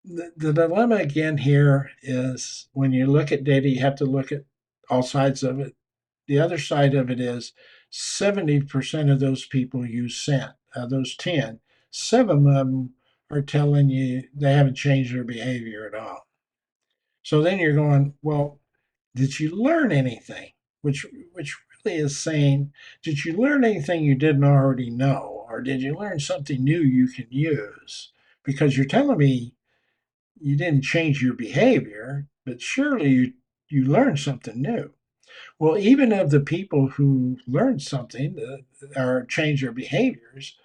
The dilemma again here is when you look at data, you have to look at all sides of it. The other side of it is 70% of those people you sent, those 10, 7 of them are telling you they haven't changed their behavior at all. So then you're going, well, did you learn anything? Which really is saying, did you learn anything you didn't already know? Or did you learn something new you can use? Because you're telling me you didn't change your behavior, but surely you learned something new. Well, even of the people who learned something or change their behaviors,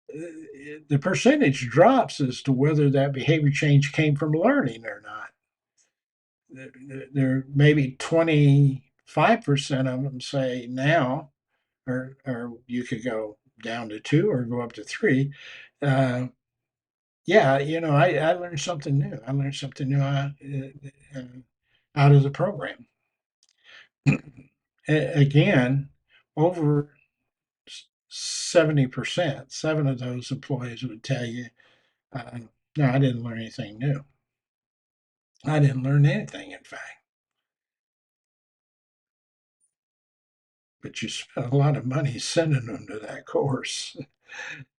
the percentage drops as to whether that behavior change came from learning or not. There maybe 25% of them say now, or you could go down to 2 or go up to 3. Uh, yeah, I learned something new. I learned something new out of the program. Again, over 70%, seven of those employees would tell you, no, I didn't learn anything new. I didn't learn anything, in fact, but you spent a lot of money sending them to that course.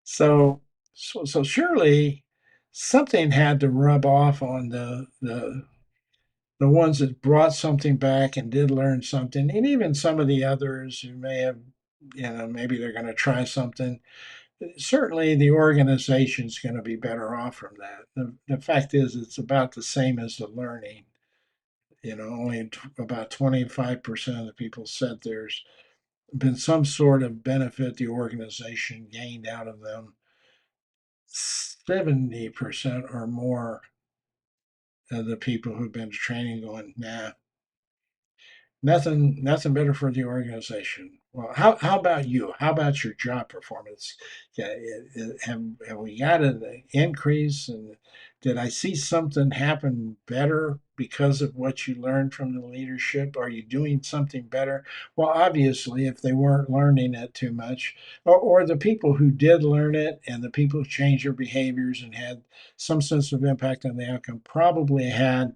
So, so surely something had to rub off on the ones that brought something back and did learn something, and even some of the others who may have, maybe they're going to try something. Certainly, the organization's going to be better off from that. The fact is, it's about the same as the learning. Only about 25% of the people said there's been some sort of benefit the organization gained out of them. 70% or more of the people who've been to training going, nah, nothing better for the organization. Well, how about you? How about your job performance? Yeah, have we got an increase? And did I see something happen better because of what you learned from the leadership? Are you doing something better? Well, obviously, if they weren't learning it too much, or the people who did learn it and the people who changed their behaviors and had some sense of impact on the outcome probably had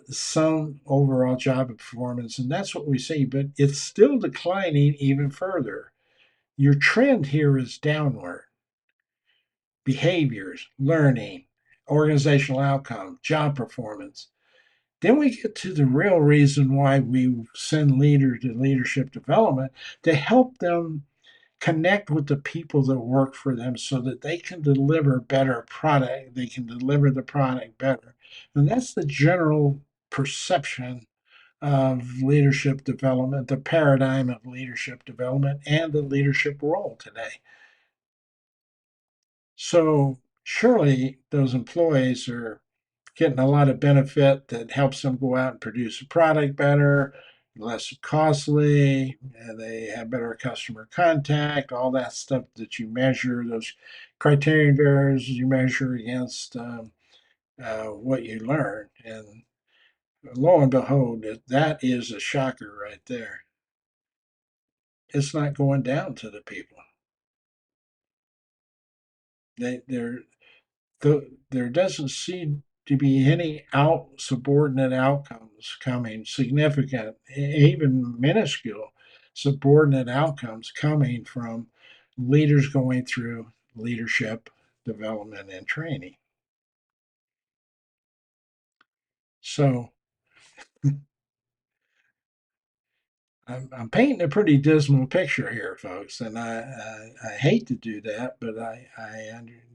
some overall job performance, and that's what we see. But it's still declining even further. Your trend here is downward. Behaviors, learning, organizational outcome, job performance. Then we get to the real reason why we send leaders to leadership development to help them connect with the people that work for them so that they can deliver better product. They can deliver the product better. And that's the general perception of leadership development, the paradigm of leadership development, and the leadership role today. So, surely those employees are getting a lot of benefit that helps them go out and produce a product better, less costly, and they have better customer contact, all that stuff that you measure, those criterion variables you measure against what you learn. And lo and behold, that is a shocker right there. It's not going down to the people. There, there doesn't seem to be any subordinate outcomes coming, significant, even minuscule subordinate outcomes coming from leaders going through leadership development and training. So I'm painting a pretty dismal picture here, folks, and I hate to do that, but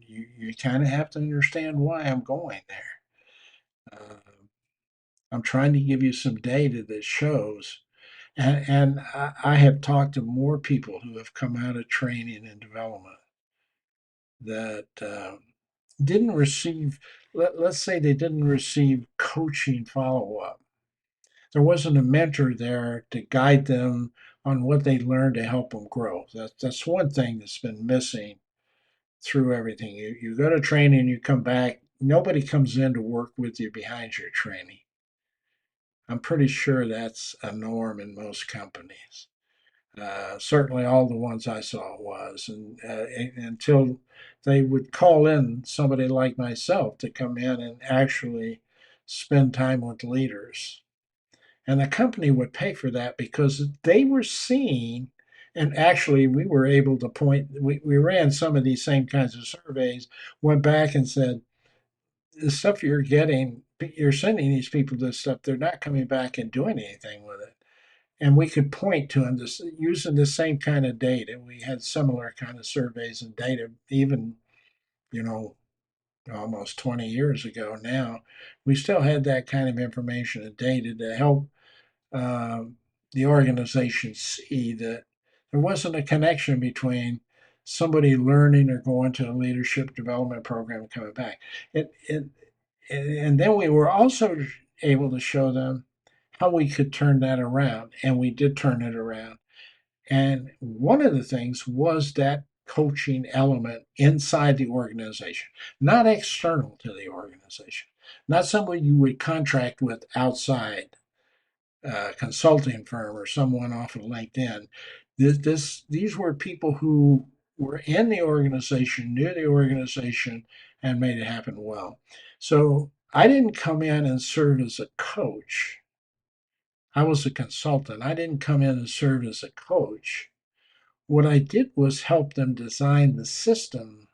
you kind of have to understand why I'm going there. Uh, I'm trying to give you some data that shows, and I have talked to more people who have come out of training and development that didn't receive, let's say they didn't receive coaching follow up. There wasn't a mentor there to guide them on what they learned to help them grow. That's one thing that's been missing through everything. You go to training, you come back, nobody comes in to work with you behind your training. I'm pretty sure that's a norm in most companies. Certainly, all the ones I saw was, and until they would call in somebody like myself to come in and actually spend time with leaders. And the company would pay for that because they were seeing, and actually, we were able to we ran some of these same kinds of surveys, went back and said, the stuff you're getting, you're sending these people this stuff, they're not coming back and doing anything with it. And we could point to them this using the same kind of data. We had similar kind of surveys and data, even, you know, almost 20 years ago now. We still had that kind of information and data to help um, the organization see that there wasn't a connection between somebody learning or going to a leadership development program and coming back. It, and then we were also able to show them how we could turn that around, and we did turn it around. And one of the things was that coaching element inside the organization, not external to the organization, not somebody you would contract with outside, consulting firm or someone off of LinkedIn. These were people who were in the organization, knew the organization, and made it happen well. So I didn't come in and serve as a coach. I was a consultant. I didn't come in and serve as a coach. What I did was help them design the system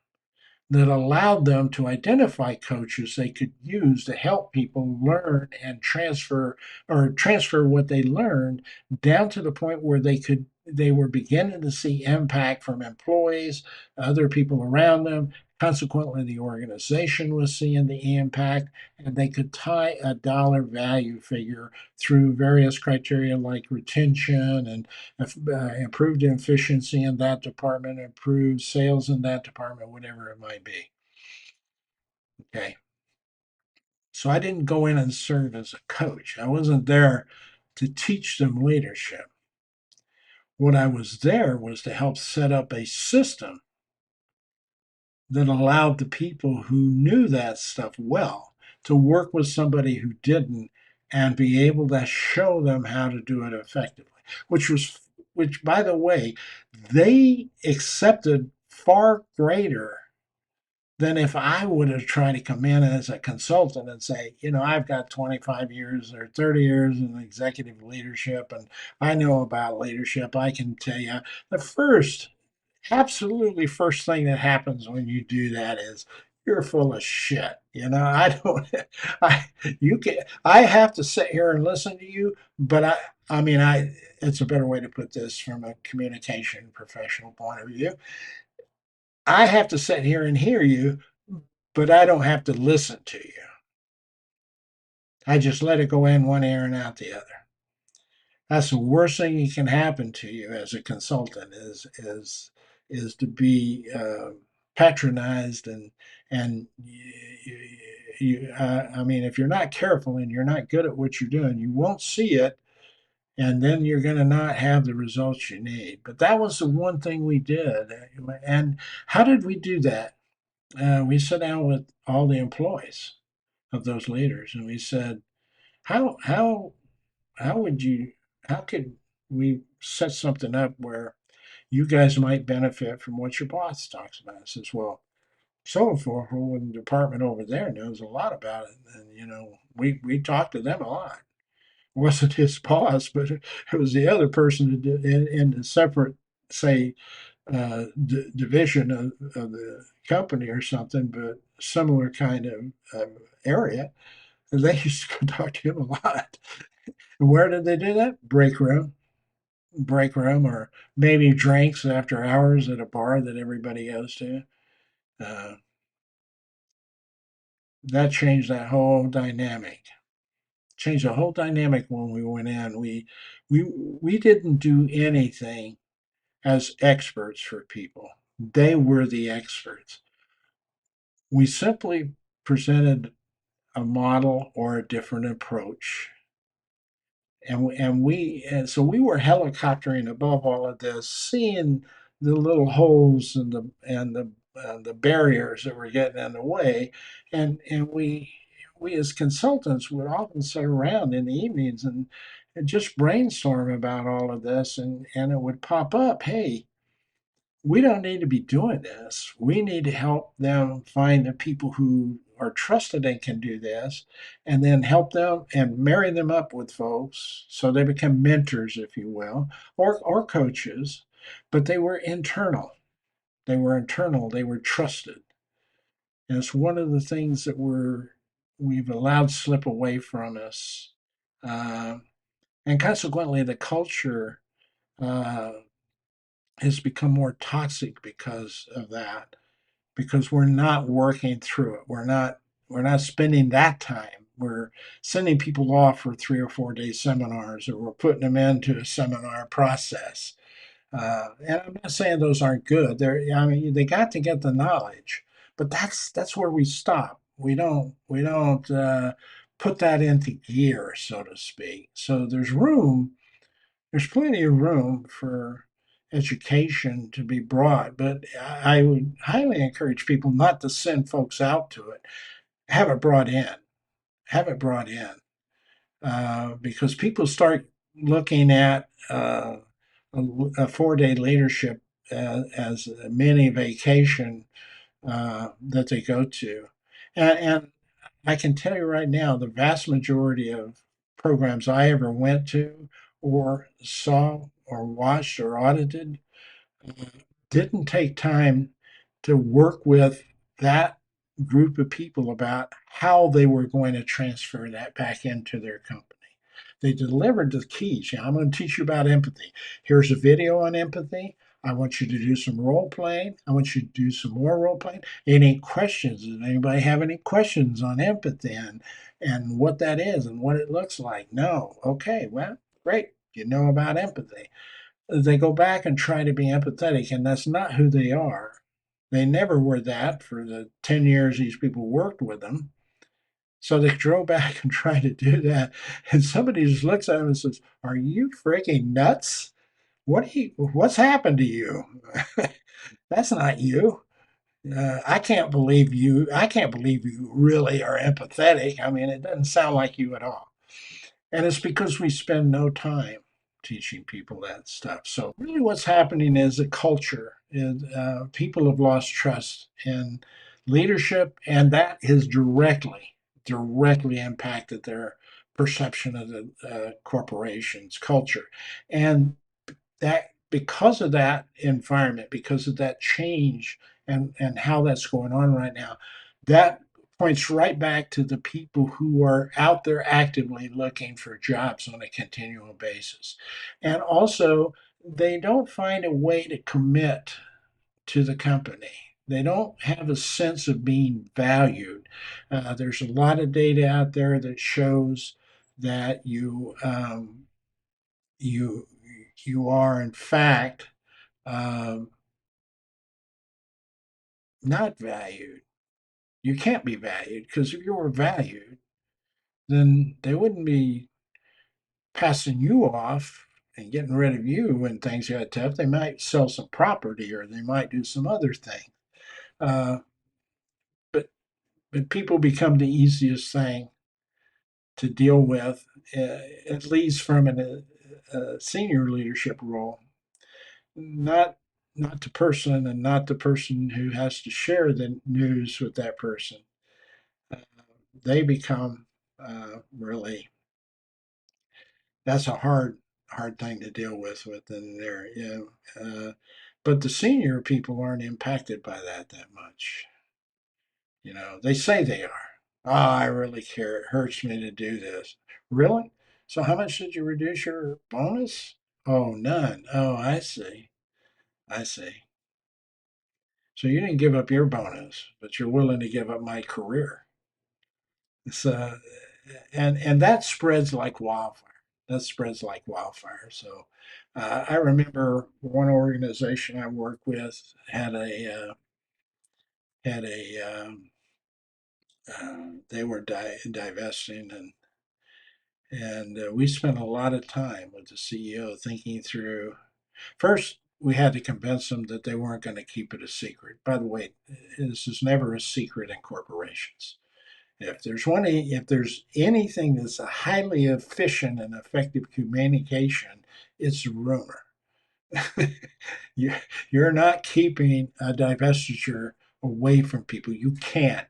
that allowed them to identify coaches they could use to help people learn and transfer what they learned down to the point where they were beginning to see impact from employees, other people around them. Consequently, the organization was seeing the impact, and they could tie a dollar value figure through various criteria like retention and improved efficiency in that department, improved sales in that department, whatever it might be. Okay. So I didn't go in and serve as a coach. I wasn't there to teach them leadership. What I was there was to help set up a system that allowed the people who knew that stuff well to work with somebody who didn't and be able to show them how to do it effectively, which was which by the way, they accepted far greater than if I would have tried to come in as a consultant and say, I've got 25 years or 30 years in executive leadership and I know about leadership. I can tell you the absolutely first thing that happens when you do that is you're full of shit. I don't, I have to sit here and listen to you, but it's a better way to put this from a communication professional point of view. I have to sit here and hear you, but I don't have to listen to you. I just let it go in one ear and out the other. That's the worst thing that can happen to you as a consultant is to be patronized and if you're not careful and you're not good at what you're doing, you won't see it, and then you're going to not have the results you need. But that was the one thing we did. And how did we do that? We sat down with all the employees of those leaders, and we said, how how how would you how could we set something up where you guys might benefit from what your boss talks about? I says, well, so for who in the department over there knows a lot about it, and we talked to them a lot. It wasn't his boss, but it was the other person that did in a separate, say, division of the company or something, but similar kind of area. And they used to go talk to him a lot. And where did they do that? Break room, or maybe drinks after hours at a bar that everybody goes to. Uh, that changed that whole dynamic. Changed the whole dynamic when we went in. We didn't do anything as experts for people. They were the experts. We simply presented a model or a different approach. And so we were helicoptering above all of this, seeing the little holes and the barriers that were getting in the way, and we as consultants would often sit around in the evenings and just brainstorm about all of this, and it would pop up, hey, we don't need to be doing this. We need to help them find the people who are trusted and can do this, and then help them and marry them up with folks so they become mentors, if you will, or coaches. But they were internal. They were internal. They were trusted. And it's one of the things that we've allowed slip away from us. Uh, and consequently, the culture uh, has become more toxic because of that, because we're not working through it. We're not spending that time. We're sending people off for 3 or 4 day seminars, or we're putting them into a seminar process. And I'm not saying those aren't good. They got to get the knowledge, but that's where we stop. We don't put that into gear, so to speak. So there's plenty of room for education to be brought, but I would highly encourage people not to send folks out to it. Have it brought in. Have it brought in. because people start looking at a 4-day leadership as a mini vacation that they go to. And I can tell you right now, the vast majority of programs I ever went to or saw or watched or audited didn't take time to work with that group of people about how they were going to transfer that back into their company. They delivered the keys. I'm going to teach you about empathy. Here's a video on empathy. I want you to do some role playing. I want you to do some more role playing. Any questions? Does anybody have any questions on empathy and what that is and what it looks like? No. Okay, well, great. You know about empathy. They go back and try to be empathetic, and that's not who they are. They never were that for the 10 years these people worked with them. So they go back and try to do that. And somebody just looks at them and says, "Are you freaking nuts? What's happened to you? That's not you. I can't believe you. I can't believe you really are empathetic. I mean, it doesn't sound like you at all." And it's because we spend no time teaching people that stuff. So really what's happening is a culture. People have lost trust in leadership, and that has directly impacted their perception of the corporation's culture. And that because of that environment, because of that change and how that's going on right now, that points right back to the people who are out there actively looking for jobs on a continual basis. And also, they don't find a way to commit to the company. They don't have a sense of being valued. There's a lot of data out there that shows that you you are in fact um, not valued. You can't be valued because if you were valued, then they wouldn't be passing you off and getting rid of you when things got tough. They might sell some property or they might do some other thing. Uh, but but people become the easiest thing to deal with, at least from a senior leadership role. Not not the person and not the person who has to share the news with that person. Uh, they become really that's a hard thing to deal with within there. But the senior people aren't impacted by that much. They say they are. Oh, I really care. It hurts me to do this. Really? So how much did you reduce your bonus? Oh, none. Oh, I see. I see. So you didn't give up your bonus, but you're willing to give up my career. So, and that spreads like wildfire. That spreads like wildfire. So, I remember one organization I worked with had a they were divesting and we spent a lot of time with the CEO thinking through. First, we had to convince them that they weren't going to keep it a secret. By the way, this is never a secret in corporations. If there's anything that's a highly efficient and effective communication, it's rumor. you, you're not keeping a divestiture away from people. You can't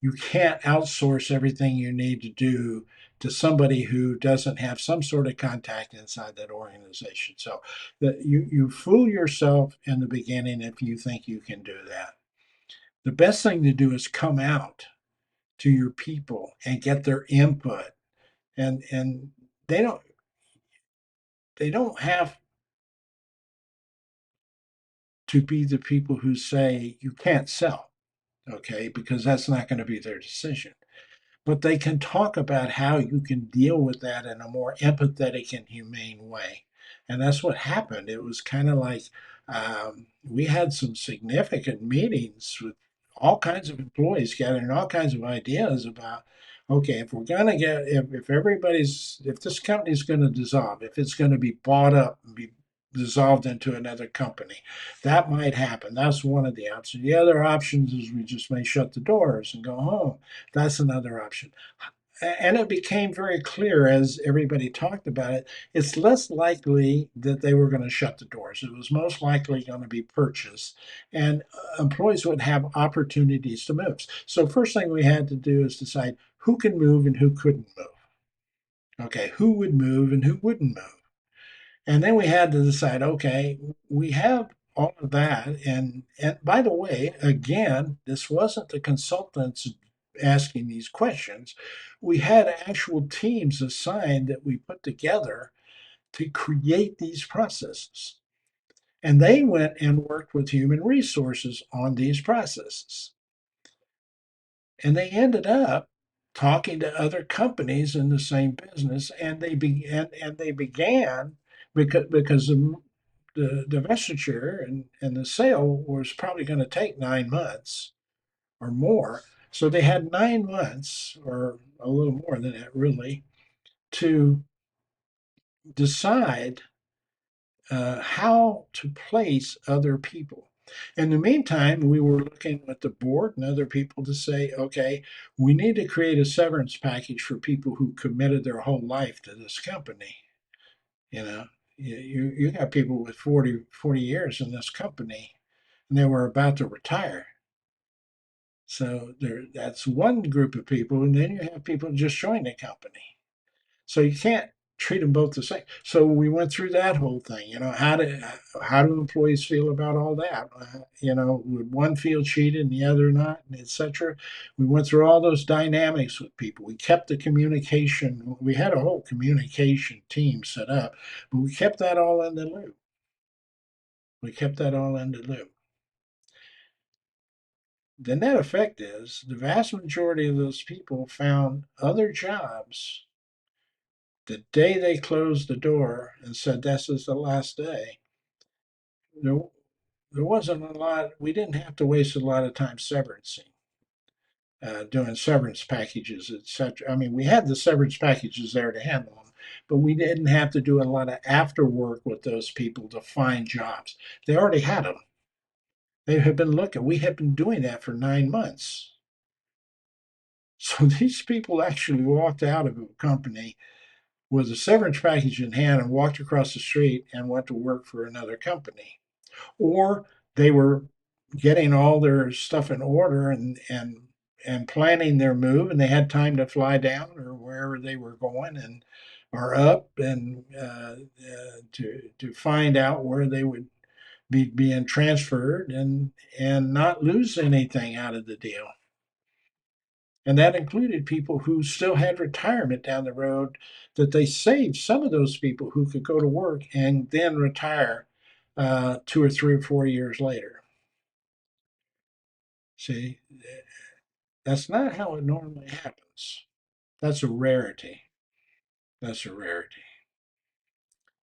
outsource everything you need to do to somebody who doesn't have some sort of contact inside that organization. So that you fool yourself in the beginning if you think you can do that. The best thing to do is come out to your people and get their input. And they don't they don't have to be the people who say you can't sell, okay, because that's not going to be their decision. But they can talk about how you can deal with that in a more empathetic and humane way. And that's what happened. It was kind of like we had some significant meetings with all kinds of employees gathering all kinds of ideas about okay, if we're going to get, if this company is going to dissolve, if it's going to be bought up and be dissolved into another company, that might happen. That's one of the options. The other options is we just may shut the doors and go home. That's another option. and it became very clear as everybody talked about it, it's less likely that they were going to shut the doors. It was most likely going to be purchased, and employees would have opportunities to move. So, first thing we had to do is decide who can move and who couldn't move. Okay, who would move and who wouldn't move. And then we had to decide, okay, we have all of that. And by the way, again, this wasn't the consultants asking these questions. We had actual teams assigned that we put together to create these processes. And they went and worked with human resources on these processes. And they ended up talking to other companies in the same business, and they began because the divestiture and the sale was probably going to take 9 months or more. So they had 9 months or a little more than that, really, to decide how to place other people. In the meantime, we were looking at the board and other people to say, okay, we need to create a severance package for people who committed their whole life to this company. You know, you got people with 40 years in this company and they were about to retire. So that's one group of people. And then you have people just join the company. So you can't treat them both the same. So we went through that whole thing. How do employees feel about all that? Would one feel cheated and the other not, etc. We went through all those dynamics with people. We kept the communication. We had a whole communication team set up, but we kept that all in the loop. We kept that all in the loop. The net effect is the vast majority of those people found other jobs the day they closed the door and said this is the last day. there, there wasn't a lot. We didn't have to waste a lot of time severancing, doing severance packages, etc. I mean, we had the severance packages there to handle them, but we didn't have to do a lot of after work with those people to find jobs. They already had them. They had been looking. We had been doing that for 9 months. So these people actually walked out of a company with a severance package in hand and walked across the street and went to work for another company. Or they were getting all their stuff in order and planning their move, and they had time to fly down or wherever they were going and or up and to find out where they would be being transferred and not lose anything out of the deal. And that included people who still had retirement down the road, that they saved some of those people who could go to work and then retire 2 or 3 or 4 years later. See, that's not how it normally happens. That's a rarity. That's a rarity.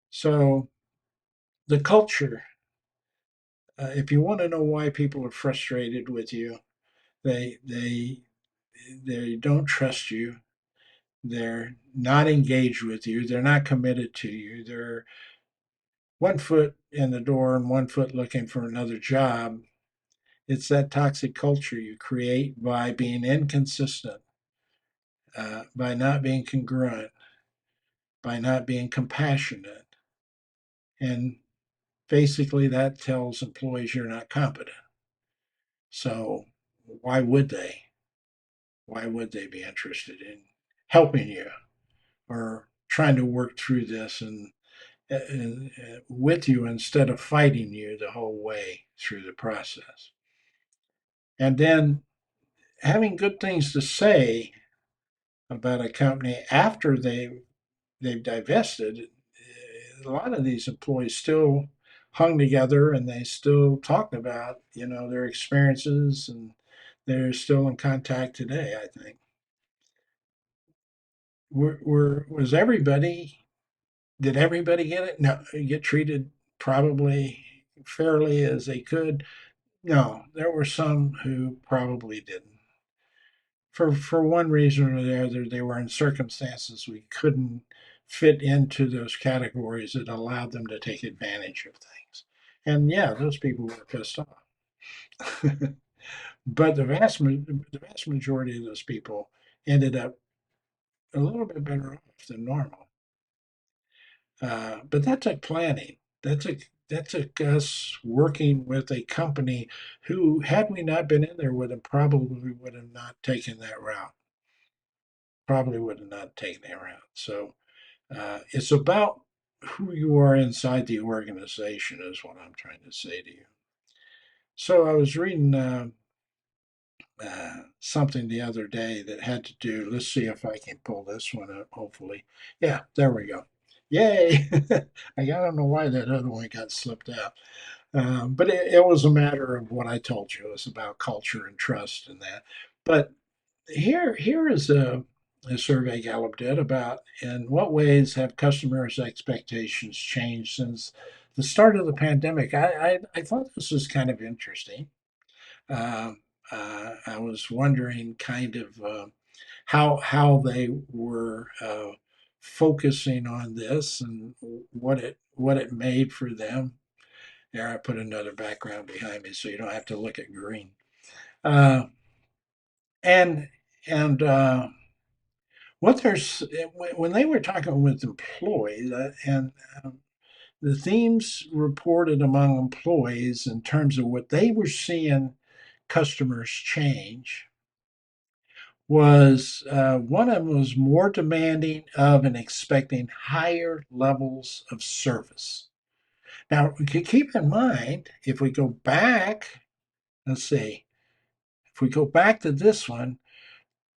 So the culture, if you want to know why people are frustrated with you, they they they don't trust you. They're not engaged with you. They're not committed to you. They're one foot in the door and one foot looking for another job. It's that toxic culture you create by being inconsistent, by not being congruent, by not being compassionate. And basically, that tells employees you're not competent. So, why would they? Why would they be interested in helping you or trying to work through this and with you instead of fighting you the whole way through the process? And then having good things to say about a company after they've divested. A lot of these employees still hung together and they still talked about their experiences, and they're still in contact today. I think was everybody, did everybody get it? No, get treated probably fairly as they could. No, there were some who probably didn't. For one reason or the other, they were in circumstances we couldn't fit into those categories that allowed them to take advantage of things. And yeah, those people were pissed off. But the vast majority of those people ended up a little bit better off than normal. But that took planning. That took us working with a company who, had we not been in there with them, probably would have not taken that route. Probably would have not taken that route. So it's about who you are inside the organization, is what I'm trying to say to you. So I was reading something the other day that had to do. Let's see if I can pull this one up. Hopefully, yeah, there we go. Yay! I don't know why that other one got slipped out, but it was a matter of what I told you. It was about culture and trust and that. But here is a survey Gallup did about in what ways have customers' expectations changed since the start of the pandemic. I thought this was kind of interesting. Uh, I was wondering kind of how they were focusing on this and what it made for them. There, I put another background behind me so you don't have to look at green. Uh, and and what there's when they were talking with employees and the themes reported among employees in terms of what they were seeing customers change was one of them was more demanding of and expecting higher levels of service. Now, keep in mind, if we go back, let's see, if we go back to this one,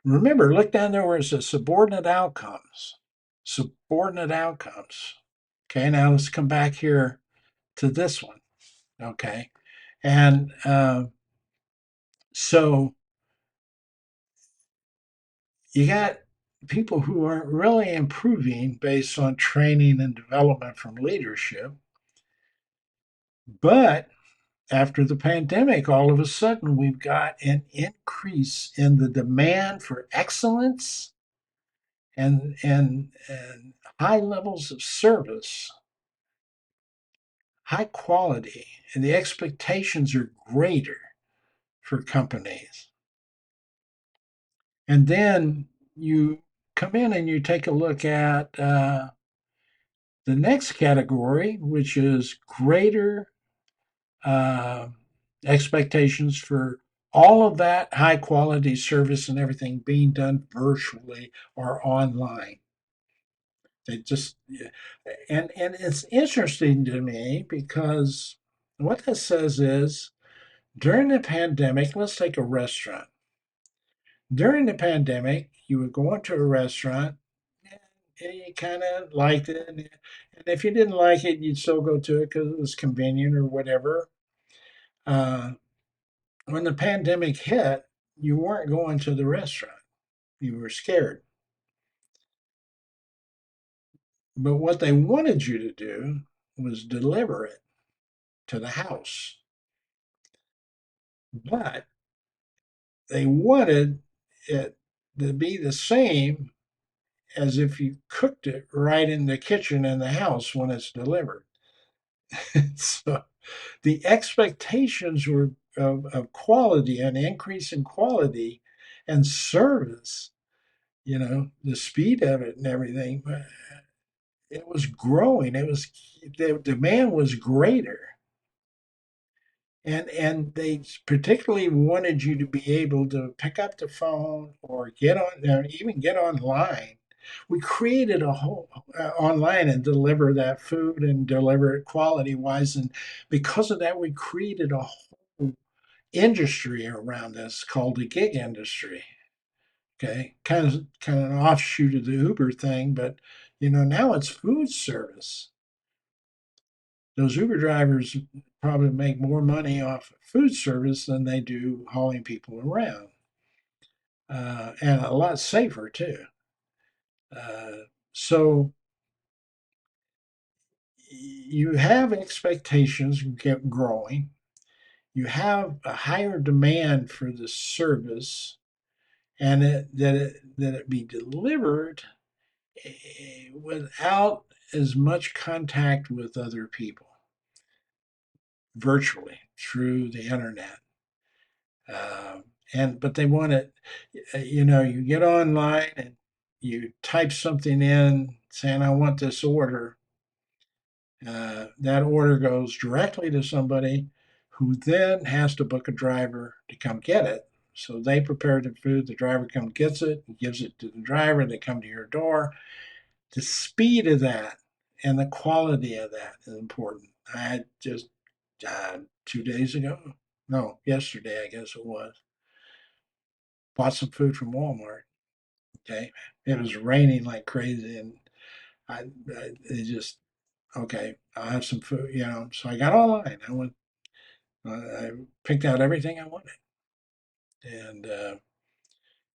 remember, look down there where it says subordinate outcomes. Subordinate outcomes. Okay, now let's come back here to this one. Okay, and so you got people who aren't really improving based on training and development from leadership. But after the pandemic, all of a sudden, we've got an increase in the demand for excellence and high levels of service, high quality, and the expectations are greater for companies. And then you come in and you take a look at the next category, which is greater uh, expectations for all of that high quality service and everything being done virtually or online. They just and it's interesting to me because what this says is during the pandemic, let's take a restaurant. During the pandemic, you would go into a restaurant and you kind of liked it, and if you didn't like it, you'd still go to it because it was convenient or whatever. Uh, when the pandemic hit, you weren't going to the restaurant. You were scared. But what they wanted you to do was deliver it to the house. But they wanted it to be the same as if you cooked it right in the kitchen in the house when it's delivered. So the expectations were of quality, an increase in quality and service, the speed of it and everything. It was growing. The demand was greater, and they particularly wanted you to be able to pick up the phone or get on, or even get online. We created a whole online and deliver that food and deliver it quality wise, and because of that, we created a whole industry around this called the gig industry. Okay, kind of an offshoot of the Uber thing, but now it's food service. Those Uber drivers probably make more money off food service than they do hauling people around, and a lot safer too. So you have expectations get growing. You have a higher demand for the service, and that it be delivered without as much contact with other people virtually through the internet. Um, but they want it. You get online and you type something in saying, I want this order. That order goes directly to somebody who then has to book a driver to come get it. So they prepare the food, the driver comes gets it, gives it to the driver, they come to your door. The speed of that and the quality of that is important. I had just 2 days ago, no, yesterday, I guess it was, bought some food from Walmart. Okay. It was raining like crazy, and it just, okay, I'll have some food, So I got online. I picked out everything I wanted and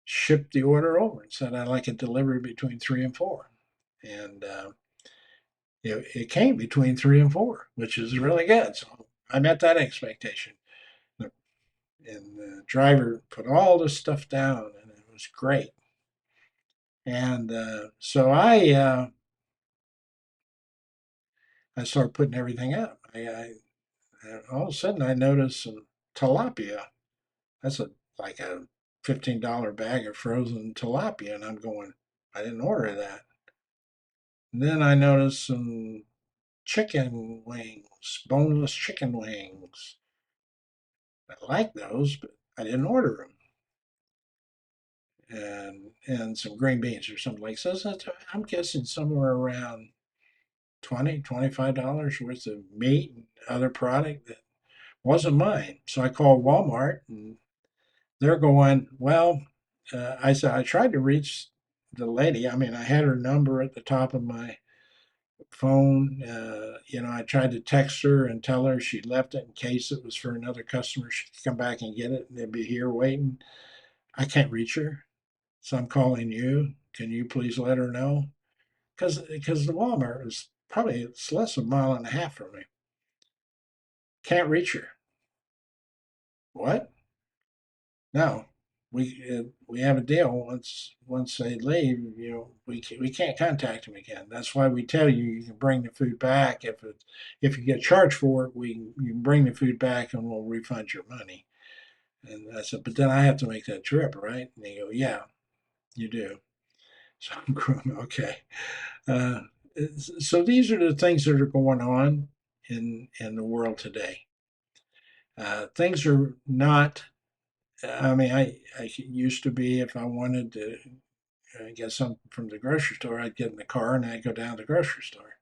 shipped the order over and said I'd like it delivered between 3 and 4. And it came between 3 and 4, which is really good. So I met that expectation. And the driver put all this stuff down, and it was great. And so I started putting everything up. All of a sudden I noticed some tilapia. That's like a $15 bag of frozen tilapia, and I'm going, I didn't order that. And then I noticed some chicken wings, boneless chicken wings. I like those, but I didn't order them. And some green beans or something like so. I'm guessing somewhere around $20, $25 worth of meat and other product that wasn't mine. So I called Walmart, and they're going, well, I said, I tried to reach the lady. I mean, I had her number at the top of my phone. I tried to text her and tell her she left it in case it was for another customer. She could come back and get it, and they'd be here waiting. I can't reach her. So I'm calling you. Can you please let her know? Because the Walmart is probably it's less than a mile and a half from me. Can't reach her. What? No, we have a deal. Once they leave, we can't contact them again. That's why we tell you you can bring the food back if you get charged for it. You can bring the food back and we'll refund your money. And I said, but then I have to make that trip, right? And they go, yeah, you do. So I'm going, okay. Uh, so these are the things that are going on in the world today. Things are not. I mean, I used to be if I wanted to get something from the grocery store, I'd get in the car and I'd go down to the grocery store,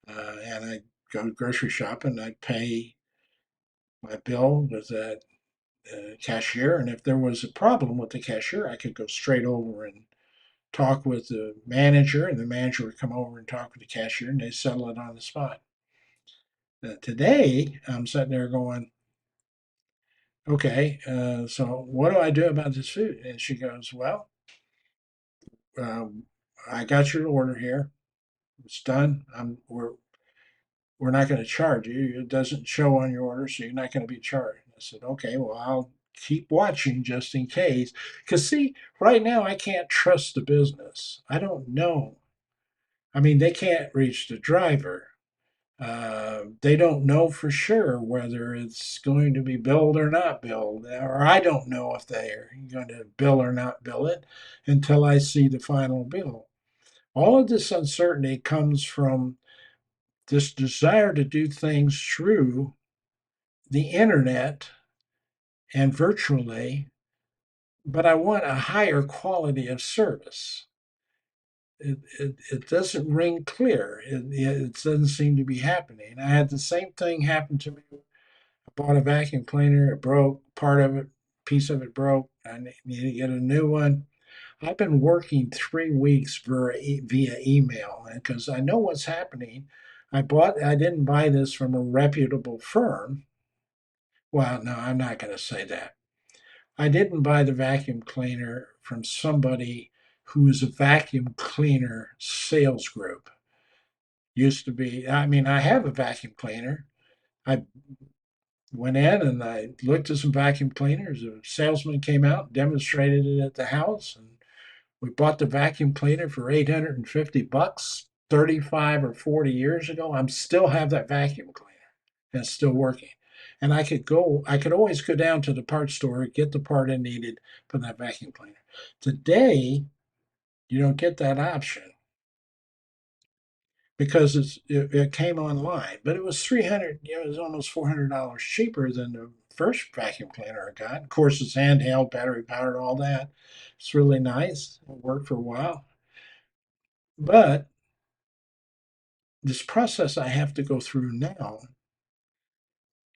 and I'd go grocery shopping. I'd pay my bill with that cashier, and if there was a problem with the cashier, I could go straight over and talk with the manager, and the manager would come over and talk with the cashier, and they settle it on the spot. Today, I'm sitting there going, okay, so what do I do about this food? And she goes, well, I got your order here. It's done. We're not going to charge you. It doesn't show on your order, so you're not going to be charged. I said, okay, well, I'll keep watching just in case. Because, see, right now I can't trust the business. I don't know. I mean, they can't reach the driver. They don't know for sure whether it's going to be billed or not billed, or I don't know if they're going to bill or not bill it until I see the final bill. All of this uncertainty comes from this desire to do things through the internet and virtually, but I want a higher quality of service. It doesn't ring clear. It doesn't seem to be happening. I had the same thing happen to me. I bought a vacuum cleaner. It broke. Part of it, piece of it broke. I need to get a new one. I've been working 3 weeks via email because I know what's happening. I didn't buy this from a reputable firm. Well, no, I'm not going to say that. I didn't buy the vacuum cleaner from somebody who is a vacuum cleaner sales group. Used to be, I mean, I have a vacuum cleaner. I went in and I looked at some vacuum cleaners. A salesman came out, demonstrated it at the house, and we bought the vacuum cleaner for $850 35 or 40 years ago. I'm still have that vacuum cleaner and it's still working. And I could always go down to the parts store, get the part I needed for that vacuum cleaner. Today, You don't get that option because it came online, but it was 300. It was almost $400 cheaper than the first vacuum cleaner I got. Of course, it's handheld, battery powered, all that. It's really nice. It worked for a while, but this process I have to go through now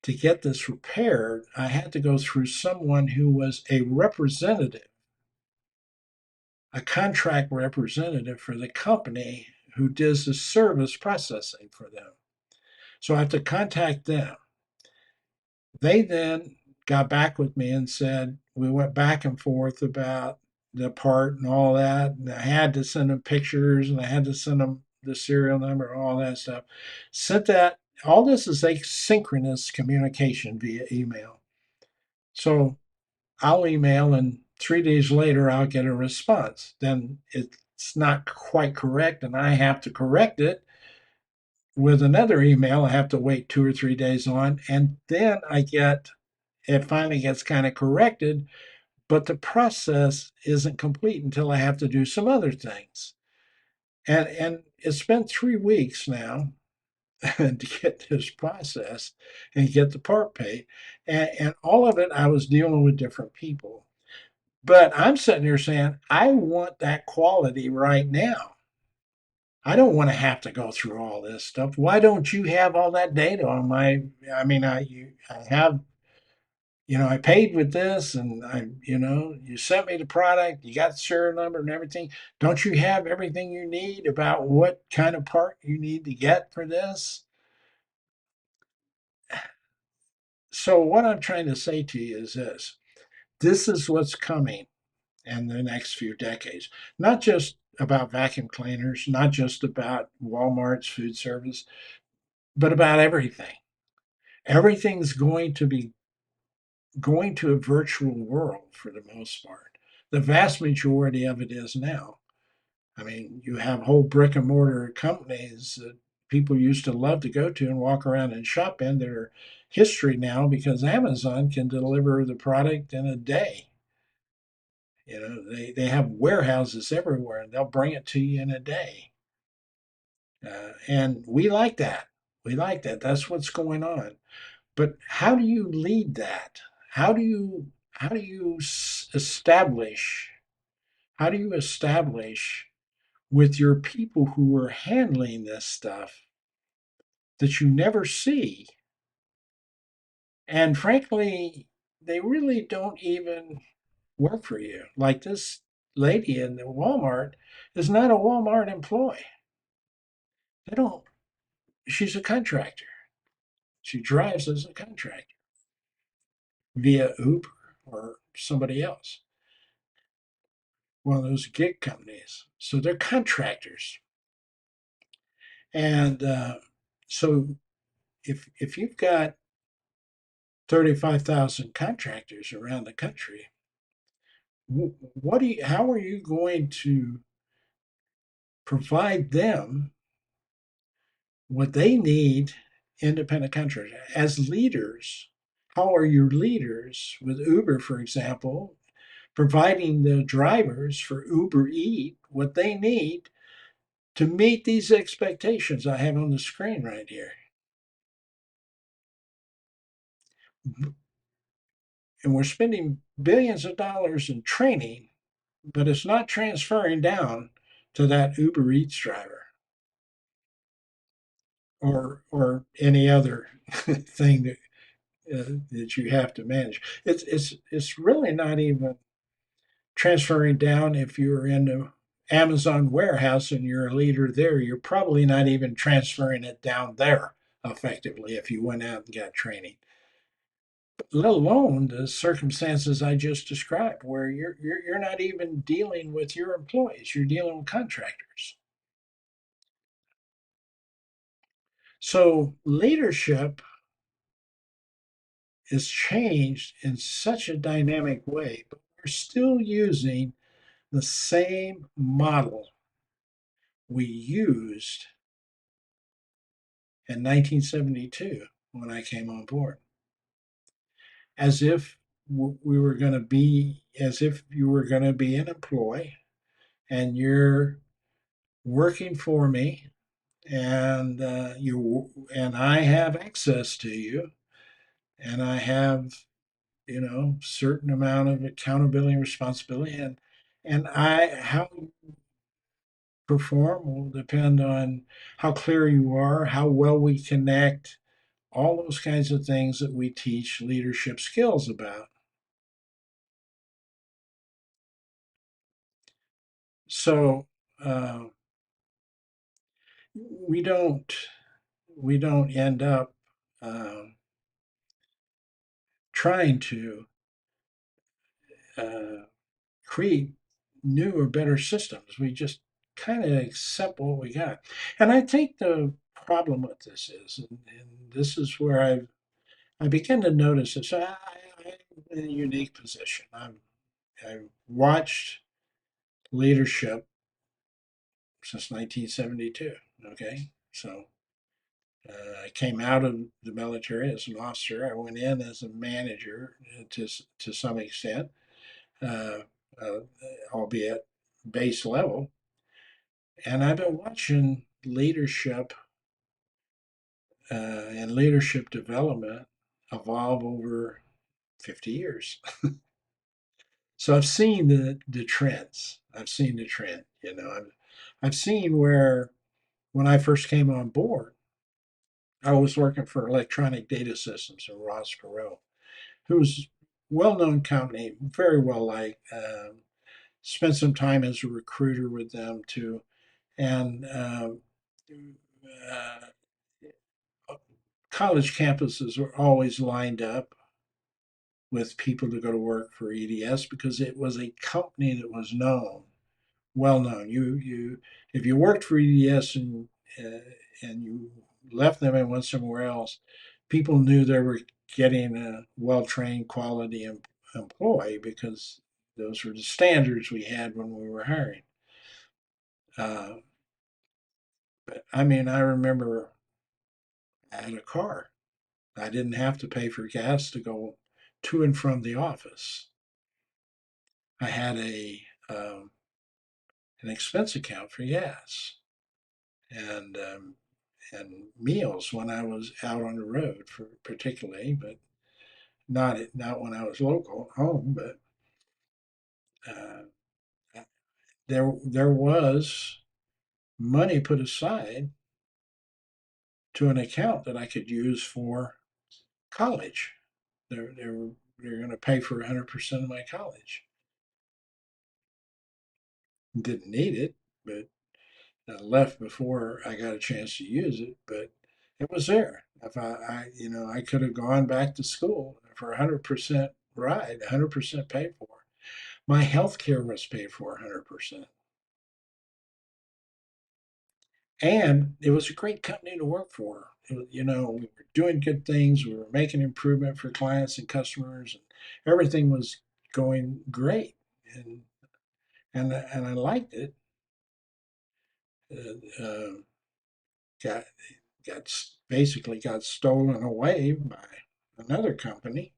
to get this repaired, I had to go through someone who was a representative, a contract representative for the company who does the service processing for them. So I have to contact them. They then got back with me and said, we went back and forth about the part and all that. And I had to send them pictures and I had to send them the serial number and all that stuff. Sent that. All this is asynchronous communication via email. So I'll email and 3 days later I'll get a response. Then it's not quite correct and I have to correct it with another email. I have to wait 2 or 3 days on, and then it finally gets kind of corrected, but the process isn't complete until I have to do some other things. And it's been 3 weeks now to get this process and get the part paid. And all of it, I was dealing with different people. But I'm sitting here saying, I want that quality right now. I don't want to have to go through all this stuff. Why don't you have all that data on my? I mean, I have, I paid with this, and you sent me the product. You got the serial number and everything. Don't you have everything you need about what kind of part you need to get for this? So what I'm trying to say to you is this: this is what's coming in the next few decades. Not just about vacuum cleaners, not just about Walmart's food service, but about everything. Everything's going to a virtual world for the most part. The vast majority of it is now. I mean, you have whole brick and mortar companies that people used to love to go to and walk around and shop in that are history now because Amazon can deliver the product in a day. They have warehouses everywhere and they'll bring it to you in a day. And we like that. We like that. That's what's going on. But how do you lead that? How do you establish? How do you establish with your people who are handling this stuff that you never see? And frankly, they really don't even work for you. Like this lady in the Walmart is not a Walmart employee. They don't. She's a contractor. She drives as a contractor via Uber or somebody else, one of those gig companies. So they're contractors. And so if you've got 35,000 contractors around the country, how are you going to provide them what they need, independent contractors? As leaders, how are your leaders with Uber, for example, providing the drivers for Uber Eat what they need to meet these expectations I have on the screen right here? And we're spending billions of dollars in training, but it's not transferring down to that Uber Eats driver or any other thing that you have to manage. It's really not even transferring down if you're in the Amazon warehouse and you're a leader there. You're probably not even transferring it down there effectively if you went out and got training, let alone the circumstances I just described, where you're not even dealing with your employees, you're dealing with contractors. So leadership is changed in such a dynamic way, but we're still using the same model we used in 1972 when I came on board, as if we were going to be, as if you were going to be an employee and you're working for me, and I have access to you, and I have certain amount of accountability and responsibility, and I how you perform will depend on how clear you are, how well we connect, all those kinds of things that we teach leadership skills about. So uh, we don't we don't end up trying to uh, create new or better systems. We just kind of accept what we got. And I think the problem with this is, and this is where I begin to notice this. I'm in a unique position. I've watched leadership since 1972. Okay, so I came out of the military as an officer. I went in as a manager to some extent, uh, uh, albeit base level. And I've been watching leadership and leadership development evolve over 50 years. So I've seen the trends. I've seen the trend. I've seen where when I first came on board, I was working for Electronic Data Systems in Ross Perot, who's well-known company, very well liked. Spent some time as a recruiter with them too, and uh, college campuses were always lined up with people to go to work for EDS because it was a company that was known, well known. If you worked for EDS uh, and you left them and went somewhere else, people knew they were getting a well trained quality employee because those were the standards we had when we were hiring. Uh, but I mean, I remember I had a car. I didn't have to pay for gas to go to and from the office. I had an expense account for gas and meals when I was out on the road, for particularly, but not when I was local at home. But uh, there was money put aside to an account that I could use for college. They're going to pay for 100% of my college. Didn't need it, but left before I got a chance to use it, but it was there. If I could have gone back to school for 100% ride, 100% paid for. My health care was paid for 100%. And it was a great company to work for. We were doing good things. We were making improvement for clients and customers, and everything was going great. And and I liked it. Uh, got basically got stolen away by another company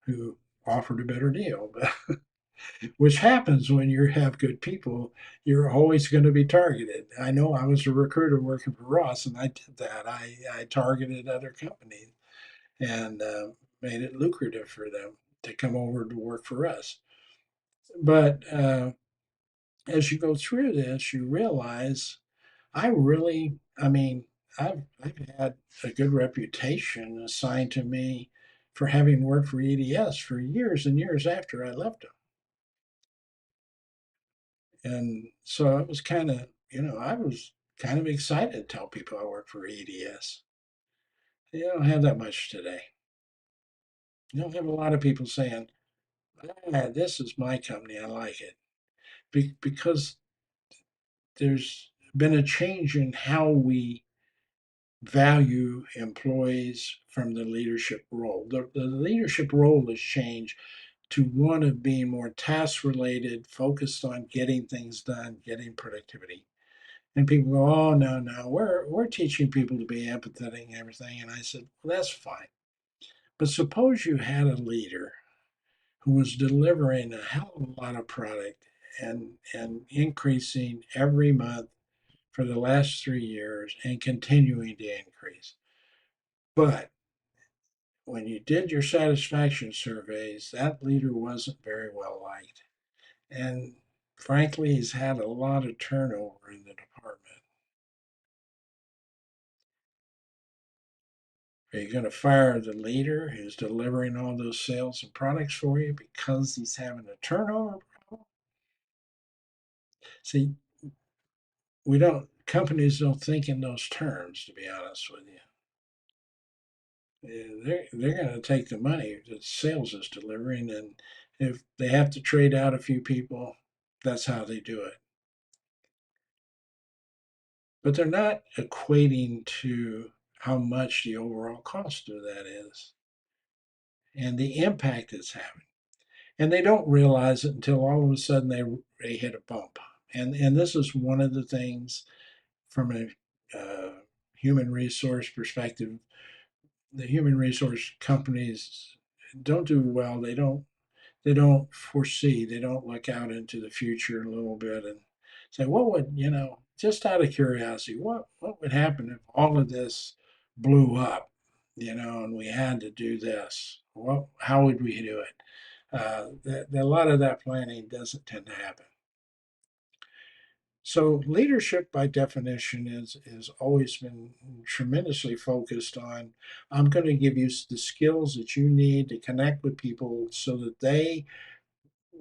who offered a better deal. But which happens when you have good people, you're always going to be targeted. I know I was a recruiter working for Ross, and I did that. I targeted other companies and made it lucrative for them to come over to work for us. But as you go through this, you realize I mean, I've had a good reputation assigned to me for having worked for EDS for years and years after I left them. And so I was I was kind of excited to tell people I work for EDS. You don't have that much today. You don't have a lot of people saying, this is my company, I like it. Because there's been a change in how we value employees from the leadership role. The leadership role has changed to one of being more task related, focused on getting things done, getting productivity. And people go, oh, no, no, we're teaching people to be empathetic and everything. And I said, well, that's fine. But suppose you had a leader who was delivering a hell of a lot of product and increasing every month for the last 3 years and continuing to increase. But when you did your satisfaction surveys, that leader wasn't very well liked. And frankly, he's had a lot of turnover in the department. Are you going to fire the leader who's delivering all those sales and products for you because he's having a turnover problem? See, companies don't think in those terms, to be honest with you. They're going to take the money that sales is delivering, and if they have to trade out a few people, that's how they do it. But they're not equating to how much the overall cost of that is and the impact it's having. And they don't realize it until all of a sudden they hit a bump. And this is one of the things from a human resource perspective. The human resource companies don't do well. They don't foresee. They don't look out into the future a little bit and say, what would just out of curiosity, what would happen if all of this blew up, and we had to do this? How would we do it? A lot of that planning doesn't tend to happen. So leadership, by definition, is always been tremendously focused on. I'm going to give you the skills that you need to connect with people so that they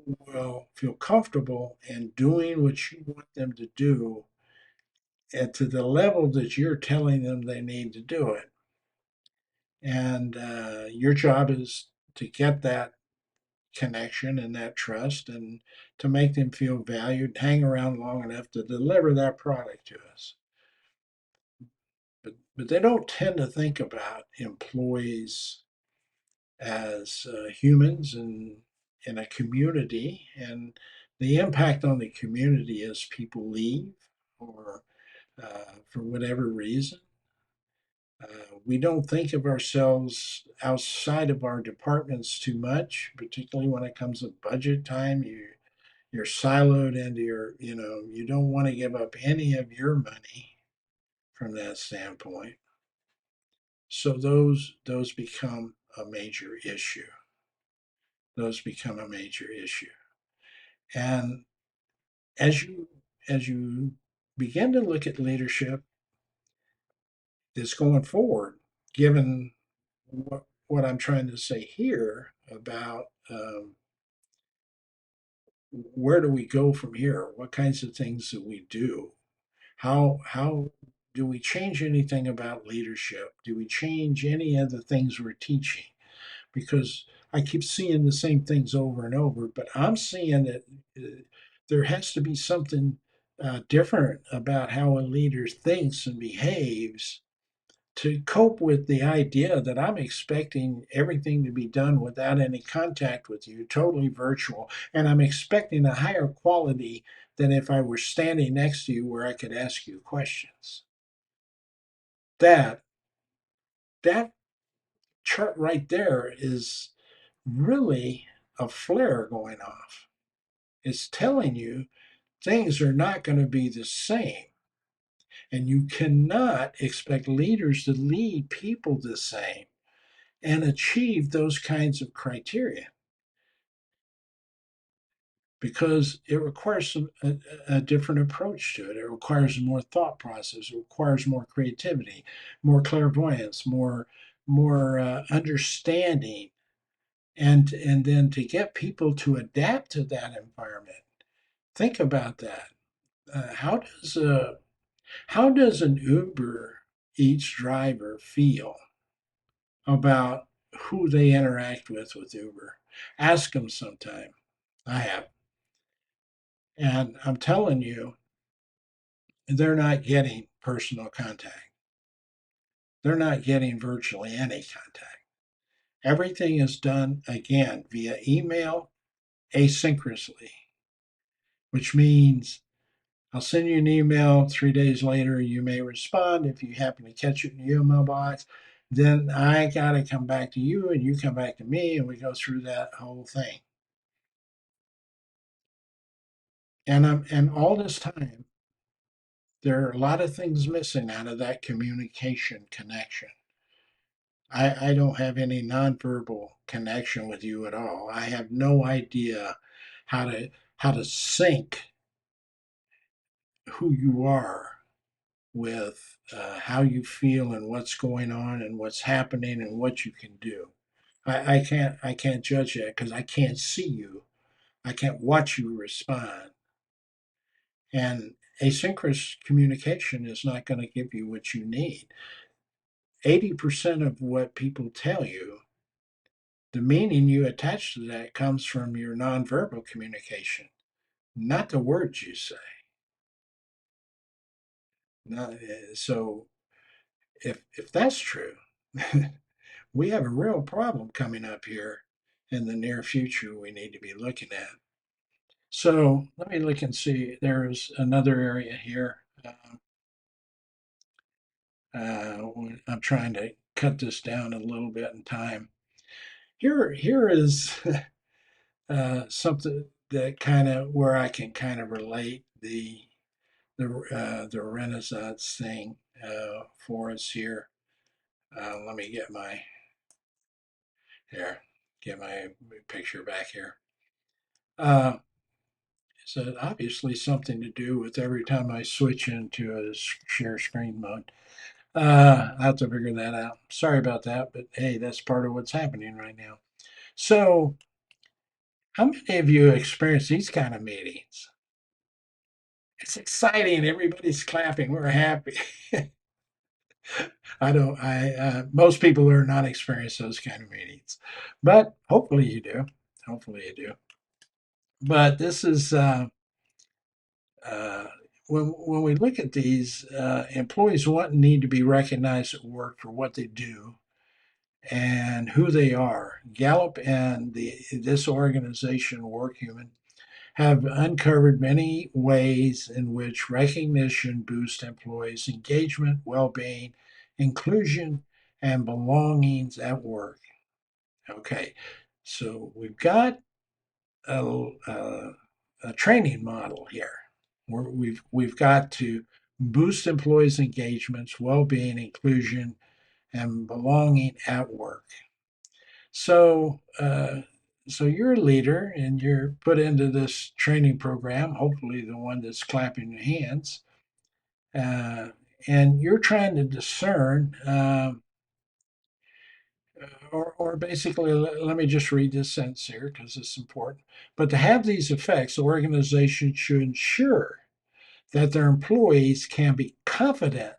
will feel comfortable in doing what you want them to do, and to the level that you're telling them they need to do it. And your job is to get that connection and that trust and to make them feel valued, hang around long enough to deliver that product to us. But they don't tend to think about employees as humans and in a community, and the impact on the community as people leave or for whatever reason. We don't think of ourselves outside of our departments too much, particularly when it comes to budget time. You're siloed into you don't want to give up any of your money from that standpoint. So those become a major issue. Those become a major issue. And as you begin to look at leadership that's going forward, given what I'm trying to say here about where do we go from here? What kinds of things do we do? How do we change anything about leadership? Do we change any of the things we're teaching? Because I keep seeing the same things over and over, but I'm seeing that there has to be something different about how a leader thinks and behaves to cope with the idea that I'm expecting everything to be done without any contact with you, totally virtual, and I'm expecting a higher quality than if I were standing next to you where I could ask you questions. That that chart right there is really a flare going off. It's telling you things are not going to be the same. And you cannot expect leaders to lead people the same and achieve those kinds of criteria because it requires a different approach to it. It requires more thought process. It requires more creativity, more clairvoyance, more understanding, and then to get people to adapt to that environment. Think about that. How does an Uber Eats driver feel about who they interact with Uber? Ask them sometime. I have. And I'm telling you, they're not getting personal contact. They're not getting virtually any contact. Everything is done again via email asynchronously, which means I'll send you an email 3 days later. You may respond if you happen to catch it in your email box. Then I got to come back to you and you come back to me and we go through that whole thing. And all this time, there are a lot of things missing out of that communication connection. I don't have any nonverbal connection with you at all. I have no idea how to sync who you are with how you feel and what's going on and what's happening and what you can do. I can't judge that because I can't see you. I can't watch you respond. And asynchronous communication is not going to give you what you need. 80% of what people tell you, the meaning you attach to that comes from your nonverbal communication, not the words you say. Not, so if that's true, we have a real problem coming up here in the near future we need to be looking at. So let me look and see. There's another area here. Uh, I'm trying to cut this down a little bit in time. Here is something that kind of where I can kind of relate the Renaissance thing for us here. Let me here get my picture back here. Uh, so obviously something to do with every time I switch into a share screen mode. I have to figure that out. Sorry about that, but hey, that's part of what's happening right now. So, how many of you experience these kind of meetings? It's exciting. Everybody's clapping. We're happy. I don't. Most people are not experience those kind of meetings, but hopefully you do. Hopefully you do. But this is uh, when we look at these employees want and need to be recognized at work for what they do and who they are. Gallup and this organization, WorkHuman, have uncovered many ways in which recognition boosts employees' engagement, well-being, inclusion, and belongings at work. Okay, so we've got a, a training model here. We've got to boost employees' engagements, well-being, inclusion, and belonging at work. So, so you're a leader and you're put into this training program, hopefully the one that's clapping your hands, uh, and you're trying to discern, or basically, let me just read this sentence here because it's important. But to have these effects, the organization should ensure that their employees can be confident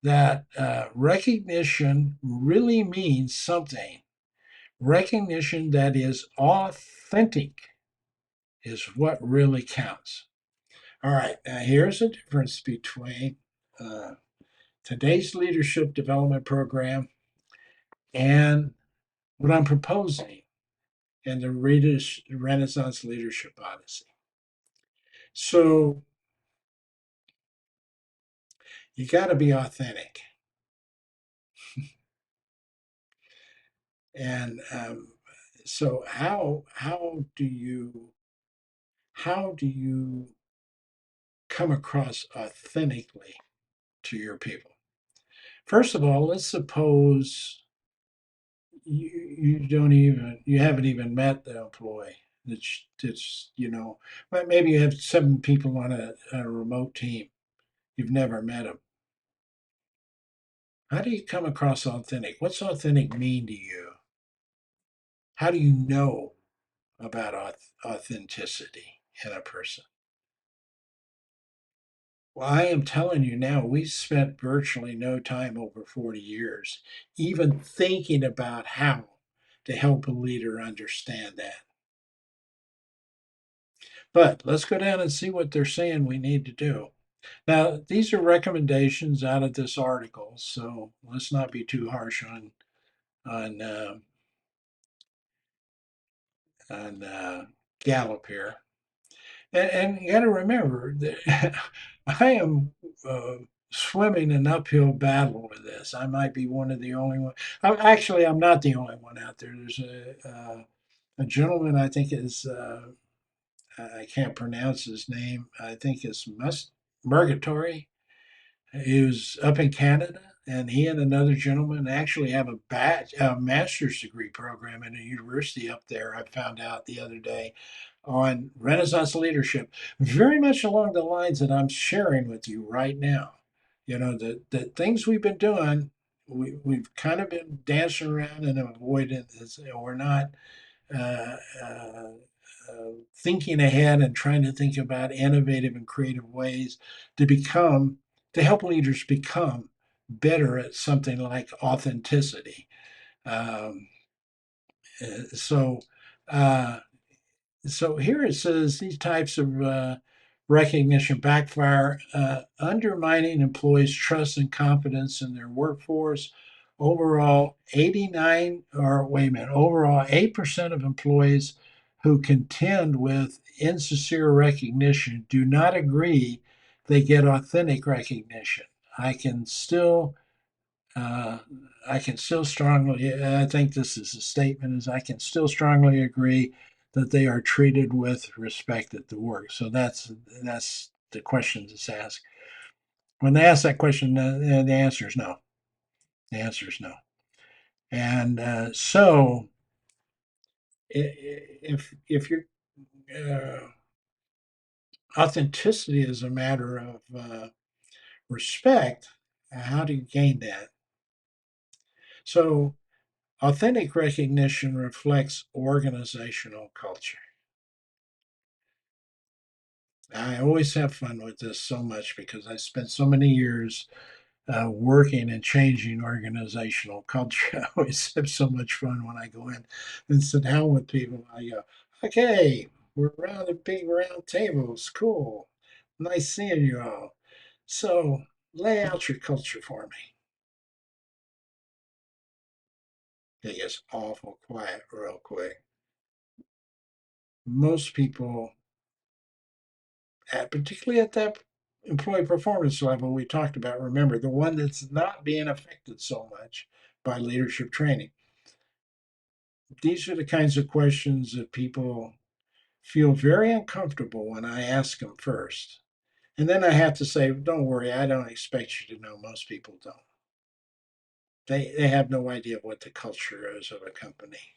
that recognition really means something. Recognition that is authentic is what really counts. All right, now here's the difference between uh, today's leadership development program and what I'm proposing in the Renaissance Leadership Odyssey. So you got to be authentic, and so how do you come across authentically to your people? First of all, let's suppose you haven't even met the employee. That's maybe you have 7 people on a remote team. You've never met them. How do you come across authentic? What's authentic mean to you? How do you know about authenticity in a person? Well, I am telling you now, we spent virtually no time over 40 years even thinking about how to help a leader understand that. But let's go down and see what they're saying we need to do. Now, these are recommendations out of this article, so let's not be too harsh on on Gallup here. And you got to remember that I am uh, swimming an uphill battle with this. I might be one of the only one. Actually, I'm not the only one out there. There's a gentleman I think is I can't pronounce his name. I think it's Murgatory. He was up in Canada, and he and another gentleman actually have a master's degree program in a university up there. I found out the other day on Renaissance leadership, very much along the lines that I'm sharing with you right now. You know, the things we've been doing, we've kind of been dancing around and avoiding this. We're not uh, uh, thinking ahead and trying to think about innovative and creative ways to become, to help leaders become better at something like authenticity. Um, so, uh, so here it says these types of recognition backfire, undermining employees' trust and confidence in their workforce. Overall, 89, or wait a minute, overall, 8% of employees who contend with insincere recognition do not agree they get authentic recognition. I can still uh, I can still strongly, I think this is a statement, is I can still strongly agree that they are treated with respect at the work. So that's the question that's asked. When they ask that question, the answer is no. The answer is no. And so if your uh, authenticity is a matter of respect, how do you gain that? So authentic recognition reflects organizational culture. I always have fun with this so much because I spent so many years working and changing organizational culture. I always have so much fun when I go in and sit down with people. I go, okay, we're around a big round table. It's cool. Nice seeing you all. So lay out your culture for me. It gets awful quiet real quick. Most people, particularly at that employee performance level we talked about, remember the one that's not being affected so much by leadership training. These are the kinds of questions that people feel very uncomfortable when I ask them first. And then I have to say, don't worry, I don't expect you to know. Most people don't. They have no idea what the culture is of a company.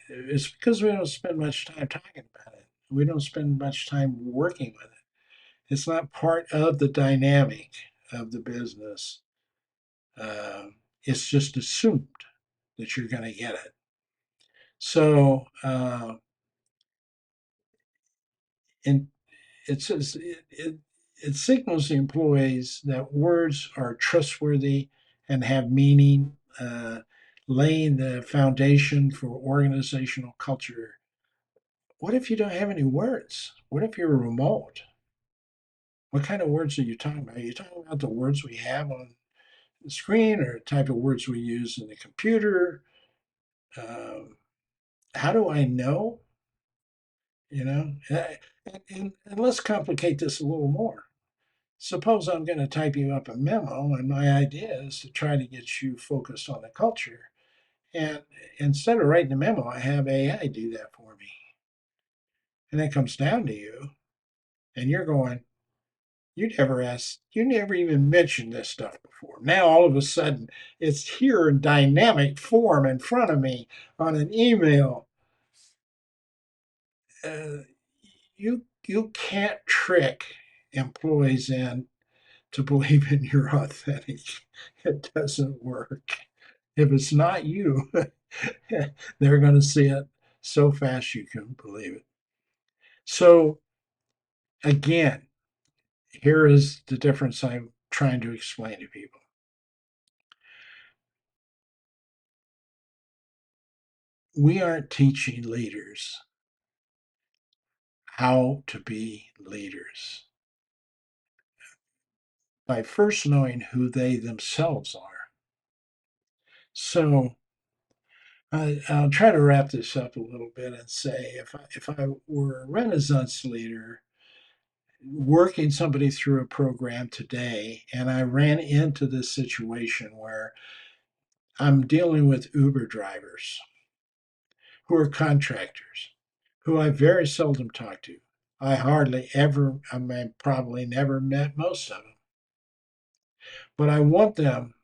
It's because we don't spend much time talking about it. We don't spend much time working with it. It's not part of the dynamic of the business. It's just assumed that you're going to get it. So, and it says it signals the employees that words are trustworthy and have meaning, laying the foundation for organizational culture. What if you don't have any words? What if you're remote? What kind of words are you talking about? Are you talking about the words we have on the screen or the type of words we use in the computer? Um, how do I know? You know, and let's complicate this a little more. Suppose I'm going to type you up a memo, and my idea is to try to get you focused on the culture. And instead of writing a memo, I have AI do that for me. And it comes down to you, and you're going, you never asked, you never even mentioned this stuff before. Now all of a sudden, it's here in dynamic form in front of me on an email. Uh, you can't trick employees in to believe in your authentic. It doesn't work. If it's not you, they're going to see it so fast you can believe it. So, again, here is the difference I'm trying to explain to people. We aren't teaching leaders how to be leaders by first knowing who they themselves are. So, I'll try to wrap this up a little bit and say if I were a Renaissance leader working somebody through a program today and I ran into this situation where I'm dealing with Uber drivers who are contractors who I very seldom talk to. I hardly ever, I mean, probably never met most of them, but I want them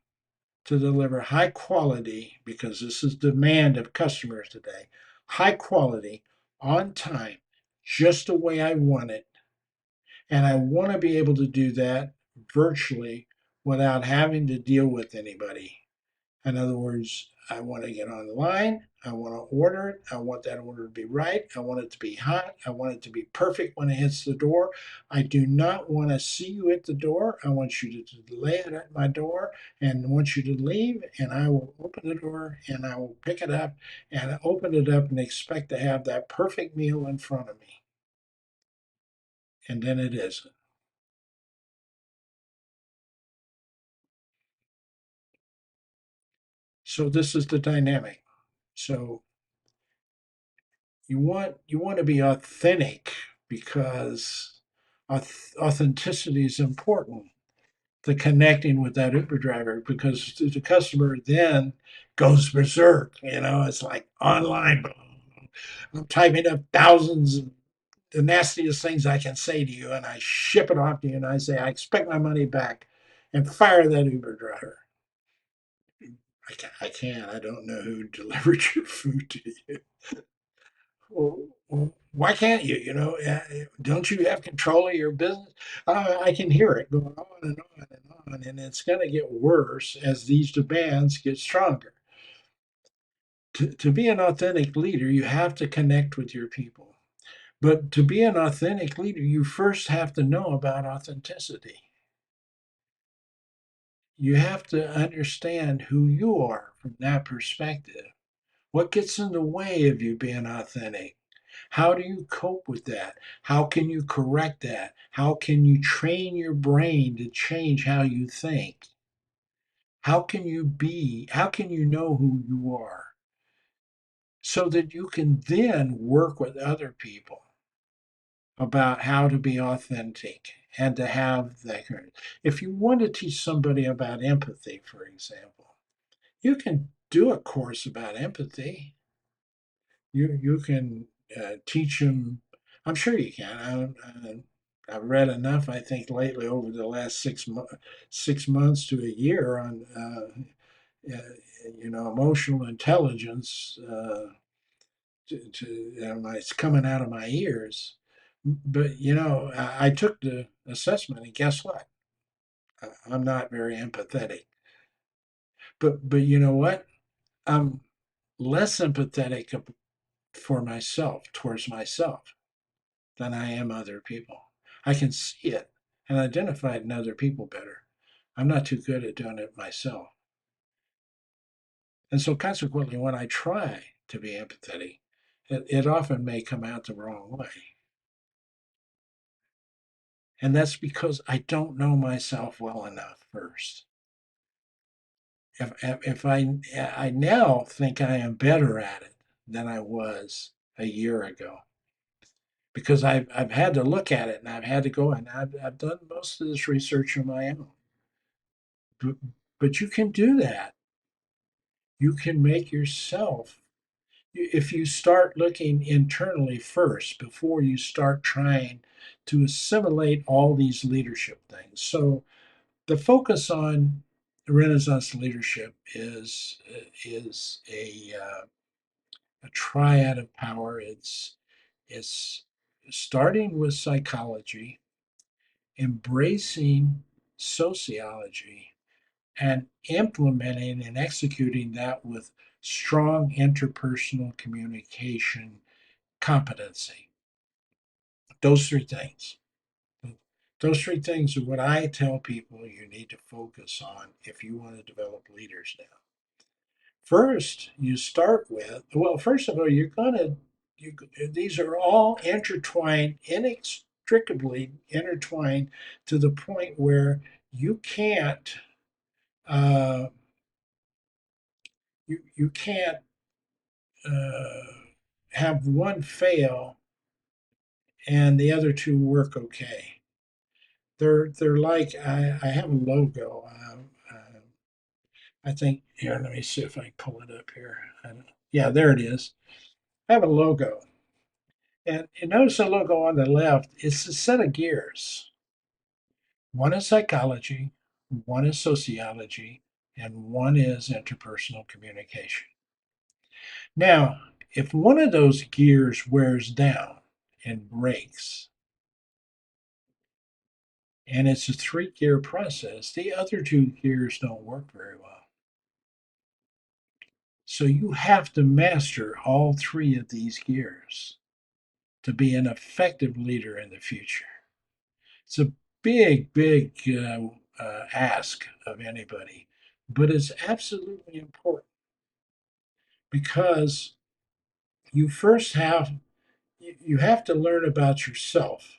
to deliver high quality because this is demand of customers today. High quality, on time, just the way I want it. And I want to be able to do that virtually without having to deal with anybody. In other words, I want to get online. I want to order it. I want that order to be right. I want it to be hot. I want it to be perfect when it hits the door. I do not want to see you at the door. I want you to lay it at my door and want you to leave. And I will open the door and I will pick it up and open it up and expect to have that perfect meal in front of me. And then it isn't. So this is the dynamic. So you want to be authentic because authenticity is important to connecting with that Uber driver because the customer then goes berserk. It's like online. I'm typing up thousands of the nastiest things I can say to you, and I ship it off to you, and I say I expect my money back, and fire that Uber driver. I can't. I don't know who delivered your food to you. Well, why can't you? Don't you have control of your business? I can hear it going on and on and on, and it's going to get worse as these demands get stronger. To be an authentic leader, you have to connect with your people. But to be an authentic leader, you first have to know about authenticity. You have to understand who you are from that perspective. What gets in the way of you being authentic? How do you cope with that? How can you correct that? How can you train your brain to change how you think? How can you know who you are so that you can then work with other people about how to be authentic and to have that courage? If you want to teach somebody about empathy, for example, you can do a course about empathy. You can teach them. I'm sure you can. I've read enough. I think lately over the last 6 months to a year on emotional intelligence. It's coming out of my ears. But I took the assessment, and guess what? I'm not very empathetic. But you know what? I'm less empathetic for myself towards myself than I am other people. I can see it and identify it in other people better. I'm not too good at doing it myself. And so, consequently, when I try to be empathetic, it often may come out the wrong way. And that's because I don't know myself well enough first. If I now think I am better at it than I was a year ago, because I've had to look at it and I've had to go and I've done most of this research on my own. But, but you can do that. You can make yourself, if you start looking internally first before you start trying to assimilate all these leadership things. So the focus on Renaissance leadership is a triad of power. It's starting with psychology, embracing sociology, and implementing and executing that with strong interpersonal communication competency. Those three things. Those three things are what I tell people you need to focus on if you want to develop leaders now. First, you start with, well, first of all, you, these are all intertwined, inextricably intertwined to the point where you can't, uh, you can't uh, have one fail and the other two work okay. They're like I have a logo. I think here. Let me see if I can pull it up here. Yeah, there it is. I have a logo, And notice the logo on the left, it's a set of gears. One is psychology, one is sociology, and one is interpersonal communication. Now, if one of those gears wears down and breaks, and it's a three-gear process, the other two gears don't work very well. So you have to master all three of these gears to be an effective leader in the future. It's a big, big ask of anybody, but it's absolutely important because you first have you have to learn about yourself,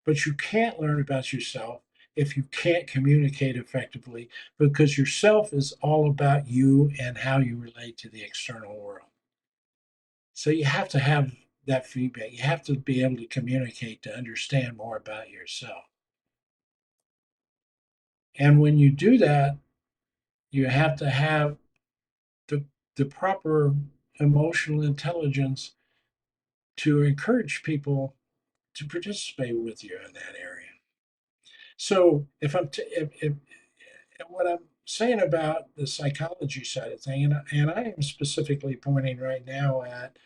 but you can't learn about yourself if you can't communicate effectively because yourself is all about you and how you relate to the external world. So you have to have that feedback. You have to be able to communicate to understand more about yourself. And when you do that, you have to have the, the proper emotional intelligence to encourage people to participate with you in that area. So if what I'm saying about the psychology side of thing, and I am specifically pointing right now at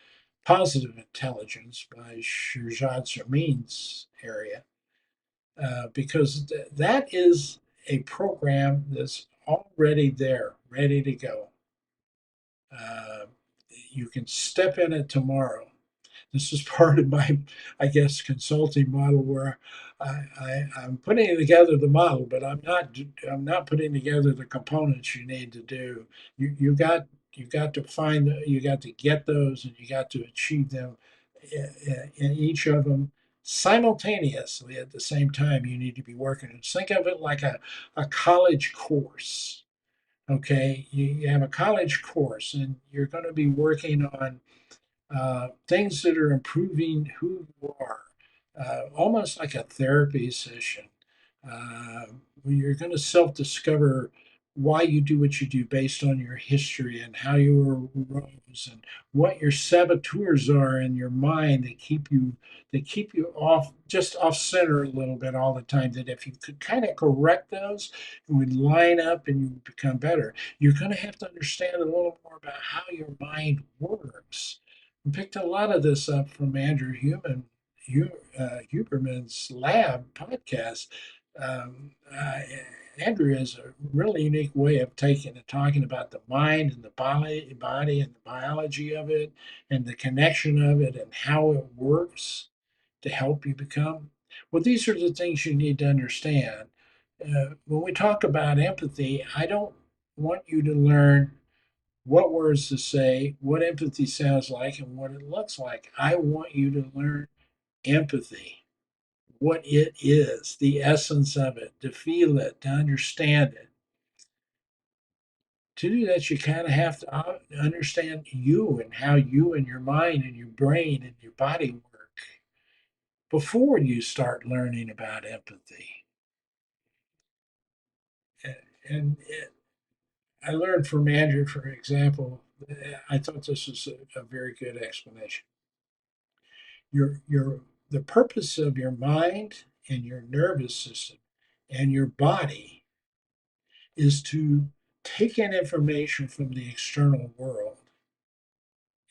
positive intelligence by Shirjad Samin's area, because that is a program that's already there, ready to go. Uh, you can step in it tomorrow. This is part of my, I guess, consulting model where I'm putting together the model, but I'm not putting together the components you need to do. You got to find you got to get those and you got to achieve them in each of them simultaneously at the same time. You need to be working. Think of it like a college course. Okay, you have a college course and you're going to be working on things that are improving who you are, almost like a therapy session. Where you're going to self discover why you do what you do based on your history and how you arose and what your saboteurs are in your mind that keep you off just off center a little bit all the time, that if you could kind of correct those, it would line up and you would become better. You're going to have to understand a little more about how your mind works. We picked a lot of this up from Andrew Huberman's Lab podcast. Um, uh, Andrew has a really unique way of taking and talking about the mind and the body and the biology of it and the connection of it and how it works to help you become. Well, these are the things you need to understand. When we talk about empathy, I don't want you to learn what words to say, what empathy sounds like, and what it looks like. I want you to learn empathy, what it is, the essence of it, to feel it, to understand it. To do that, you kind of have to understand you and how you and your mind and your brain and your body work before you start learning about empathy. And I learned from Andrew, for example, I thought this was a very good explanation. Your the purpose of your mind and your nervous system and your body is to take in information from the external world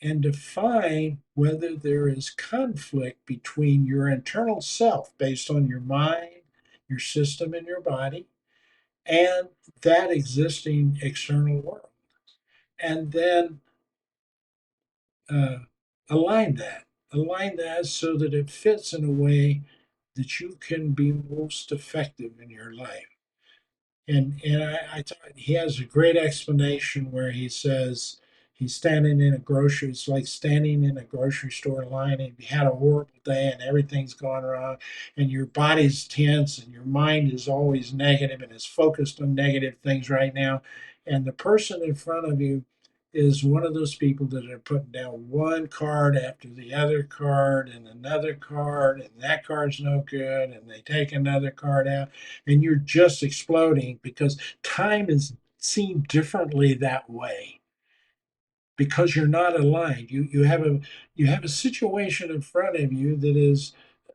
and define whether there is conflict between your internal self based on your mind, your system, and your body, and that existing external world. And then uh, align that. Align that so that it fits in a way that you can be most effective in your life. And I thought he has a great explanation where he says he's standing in a grocery. It's like standing in a grocery store line and you had a horrible day and everything's gone wrong and your body's tense and your mind is always negative and is focused on negative things right now. And the person in front of you is one of those people that are putting down one card after the other card and another card, and that card's no good, and they take another card out, and you're just exploding because time is seen differently that way. because you're not aligned. You have a situation in front of you that is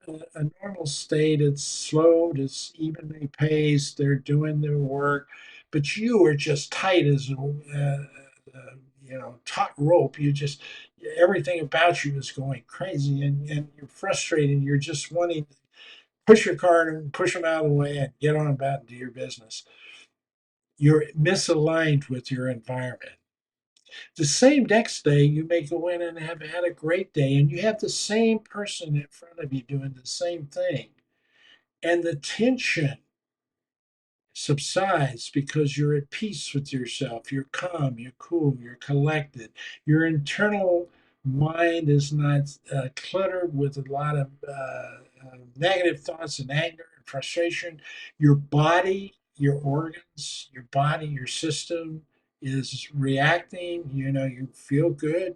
a normal state. It's slowed, it's evenly paced. They're doing their work, but you are just tight as taut rope. You just everything about you is going crazy, and you're frustrated. You're just wanting to push your car and push them out of the way and get on about and do your business. You're misaligned with your environment. The same next day, you may go in and have had a great day, and you have the same person in front of you doing the same thing. And the tension subsides because you're at peace with yourself. You're calm, you're cool, you're collected. Your internal mind is not cluttered with a lot of negative thoughts and anger and frustration. Your body, your organs, your body, your system is reacting. You feel good,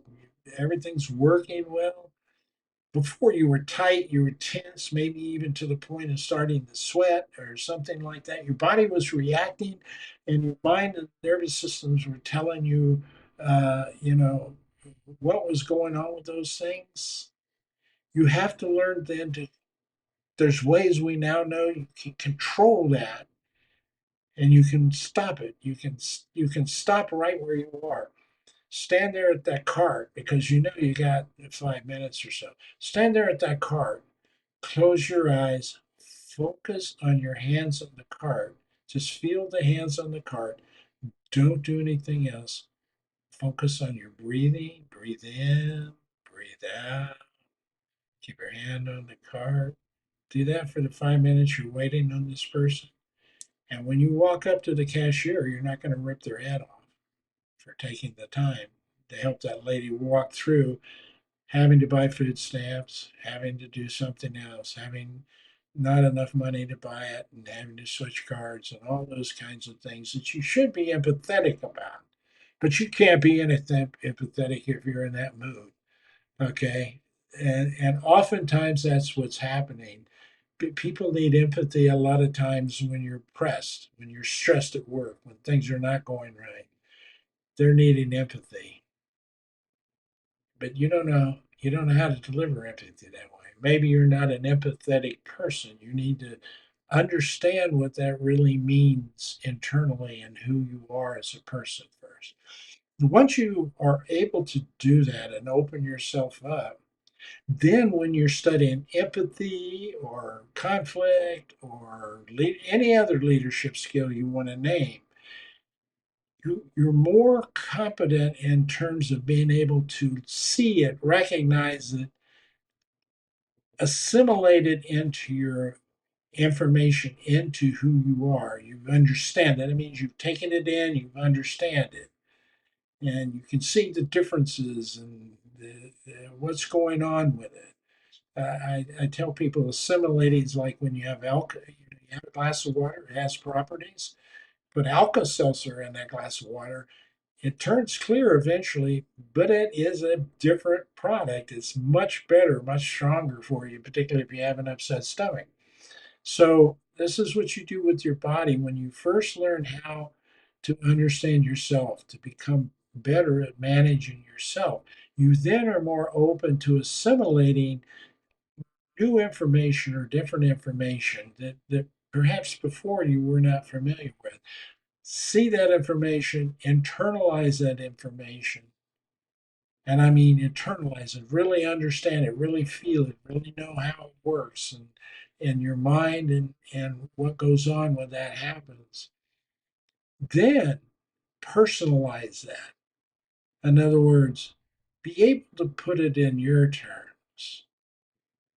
everything's working well. Before you were tight, you were tense, maybe even to the point of starting to sweat or something like that. Your body was reacting, and your mind and nervous systems were telling you, you know, what was going on with those things. You have to learn then to, there's ways we now know you can control that and you can stop it. You can stop right where you are. Stand there at that cart because you know you got 5 minutes or so. Stand there at that cart. Close your eyes, focus on your hands on the cart. Just feel the hands on the cart. Don't do anything else. Focus on your breathing. Breathe in, breathe out. Keep your hand on the cart. Do that for the 5 minutes you're waiting on this person. And when you walk up to the cashier, you're not going to rip their head off for taking the time to help that lady walk through having to buy food stamps, having to do something else, having not enough money to buy it, and having to switch cards and all those kinds of things that you should be empathetic about. But you can't be anything empathetic if you're in that mood. Okay. And oftentimes that's what's happening. People need empathy a lot of times when you're pressed, when you're stressed at work, when things are not going right. They're needing empathy, but you don't know how to deliver empathy that way. Maybe you're not an empathetic person. You need to understand what that really means internally and who you are as a person first. Once you are able to do that and open yourself up, then when you're studying empathy or conflict or any other leadership skill you want to name, you're more competent in terms of being able to see it, recognize it, assimilate it into your information, into who you are. You understand that. It means you've taken it in, you understand it, and you can see the differences and what's going on with it. I tell people assimilating is like when you have you have a glass of water, it has properties. Put Alka Seltzer in that glass of water, it turns clear eventually, but it is a different product. It's much better, much stronger for you, particularly if you have an upset stomach. So, this is what you do with your body when you first learn how to understand yourself, to become better at managing yourself. You then are more open to assimilating new information or different information that perhaps before you were not familiar with. See that information, internalize that information. And I mean, internalize it, really understand it, really feel it, really know how it works and your mind and what goes on when that happens. Then personalize that. In other words, be able to put it in your terms.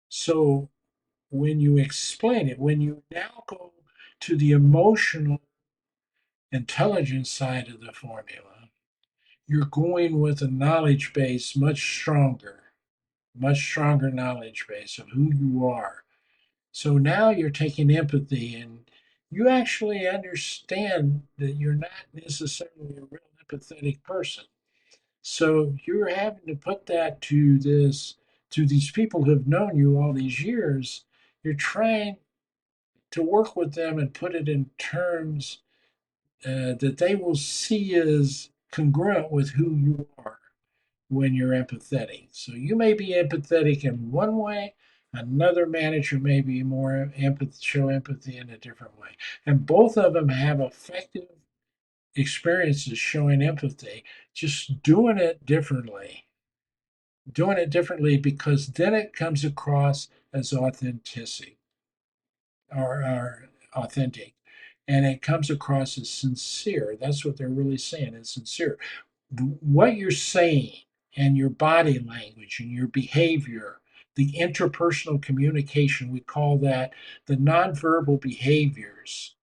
So when you explain it, when you now go to the emotional intelligence side of the formula, you're going with a knowledge base much stronger knowledge base of who you are. So now you're taking empathy and you actually understand that you're not necessarily a real empathetic person. So you're having to put that to these people who've known you all these years. You're trying to work with them and put it in terms that they will see as congruent with who you are. when you're empathetic. So you may be empathetic in one way, another manager may be more show empathy in a different way. And both of them have effective experiences showing empathy, just doing it differently because then it comes across as or authentic and it comes across as sincere. That's what they're really saying. It's sincere. What you're saying and your body language and your behavior, the interpersonal communication, we call that the nonverbal behaviors.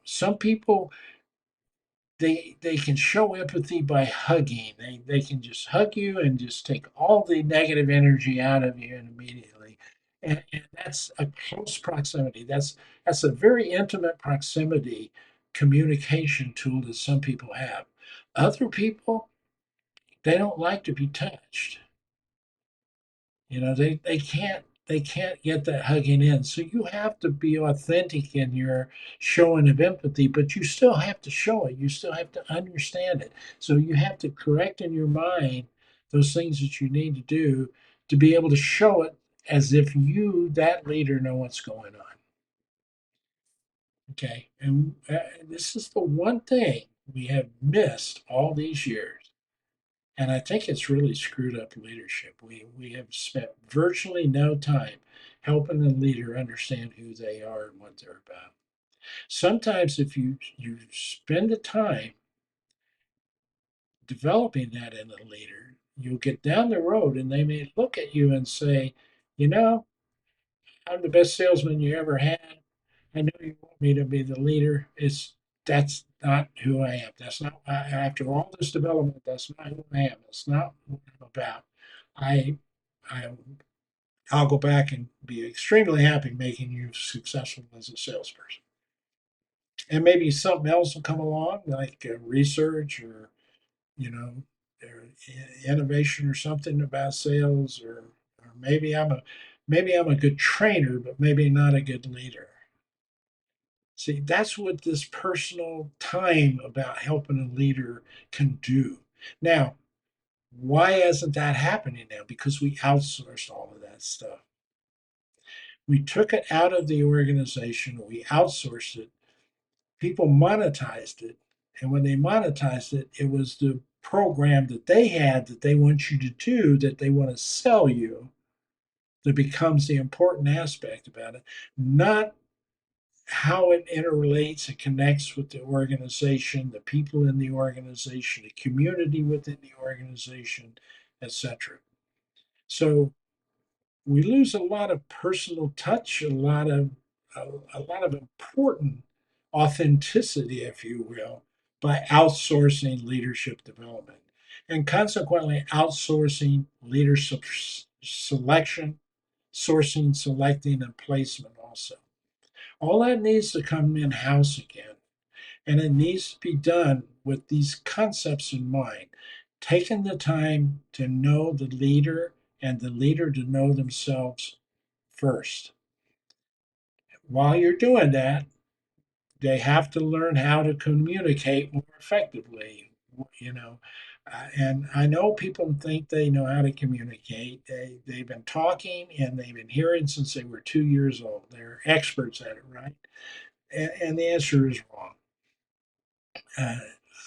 Some people they can show empathy by hugging. They can just hug you and just take all the negative energy out of you immediately. And that's a close proximity. That's a very intimate proximity communication tool that some people have. Other people, they don't like to be touched. They can't get that hugging in. So you have to be authentic in your showing of empathy, but you still have to show it. You still have to understand it. So you have to correct in your mind those things that you need to do to be able to show it as if you, that leader, know what's going on. Okay. And this is the one thing we have missed all these years. And I think it's really screwed up leadership. We have spent virtually no time helping the leader understand who they are and what they're about. Sometimes if you spend the time developing that in a leader, you'll get down the road and they may look at you and say, you know, I'm the best salesman you ever had. I know you want me to be the leader. That's not who I am. That's not after all this development. That's not who I am. That's not what I'm about. I, I, I'll go back and be extremely happy making you successful as a salesperson. And maybe something else will come along, like research or you know, or innovation or something about sales, or maybe I'm a good trainer, but maybe not a good leader. See, that's what this personal time about helping a leader can do. Now, why isn't that happening now? Because we outsourced all of that stuff. We took it out of the organization, we outsourced it, people monetized it. And when they monetized it, it was the program that they had that they want you to do, that they want to sell you, that becomes the important aspect about it, not how it interrelates and connects with the organization, the people in the organization, the community within the organization, etc. So we lose a lot of personal touch, a lot of important authenticity, if you will, by outsourcing leadership development, and consequently outsourcing leadership selection, sourcing, selecting, and placement also. All that needs to come in house again. And it needs to be done with these concepts in mind, taking the time to know the leader and the leader to know themselves first. While you're doing that, they have to learn how to communicate more effectively, you know. And I know people think they know how to communicate. They've been talking and they've been hearing since they were 2 years old. They're experts at it, right? And the answer is wrong. Uh,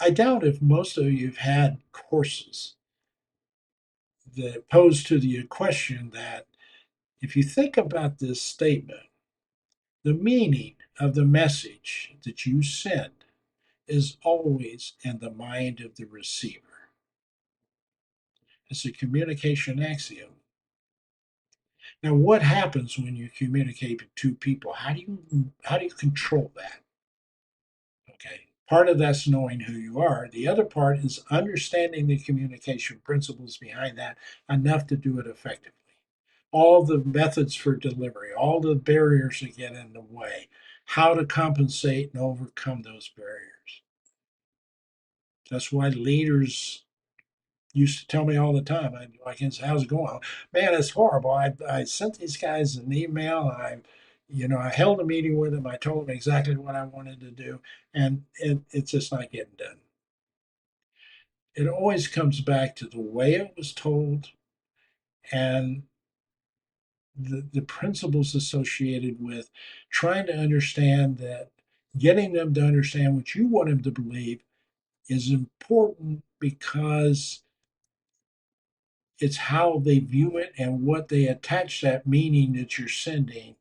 I doubt if most of you have had courses that pose to the question that if you think about this statement, the meaning of the message that you send is always in the mind of the receiver. It's a communication axiom. Now, what happens when you communicate with two people? How do you control that? Okay. Part of that's knowing who you are. The other part is understanding the communication principles behind that enough to do it effectively. All the methods for delivery, all the barriers that get in the way, how to compensate and overcome those barriers. That's why leaders used to tell me all the time, how's it going? Man, it's horrible. I sent these guys an email. I held a meeting with them. I told them exactly what I wanted to do, and it's just not getting done. it always comes back to the way it was told and the principles associated with trying to understand that getting them to understand what you want them to believe is important because it's how they view it and what they attach that meaning that you're sending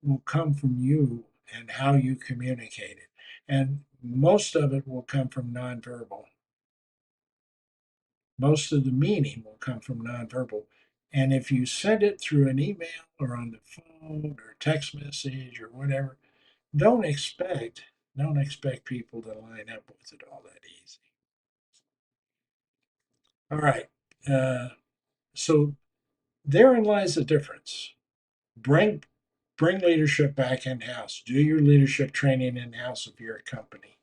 will come from you and how you communicate it. And most of it will come from nonverbal. Most of the meaning will come from nonverbal. And if you send it through an email or on the phone or text message or whatever, don't expect don't expect people to line up with it all that easy. All right. Uh, so therein lies the difference. Bring bring leadership back in house. Do your leadership training in house if you're a company.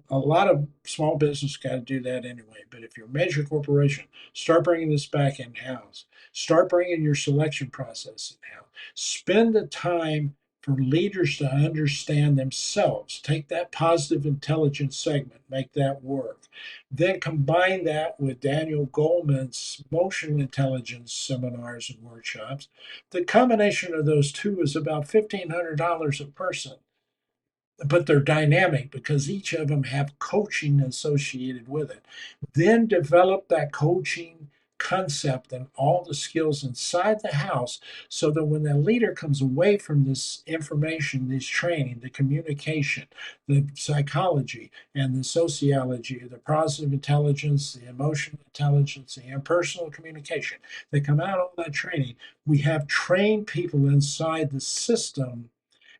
A lot of small business got to do that anyway. But if you're a major corporation, start bringing this back in house. Start bringing your selection process in house. Spend the time for leaders to understand themselves. Take that positive intelligence segment, make that work. Then combine that with Daniel Goleman's emotional intelligence seminars and workshops. The combination of those two is about $1,500 a person, but they're dynamic because each of them have coaching associated with it. Then develop that coaching concept and all the skills inside the house so that when the leader comes away from this information, this training, the communication, the psychology and the sociology, the positive intelligence, the emotional intelligence, the impersonal communication, they come out of that training. We have trained people inside the system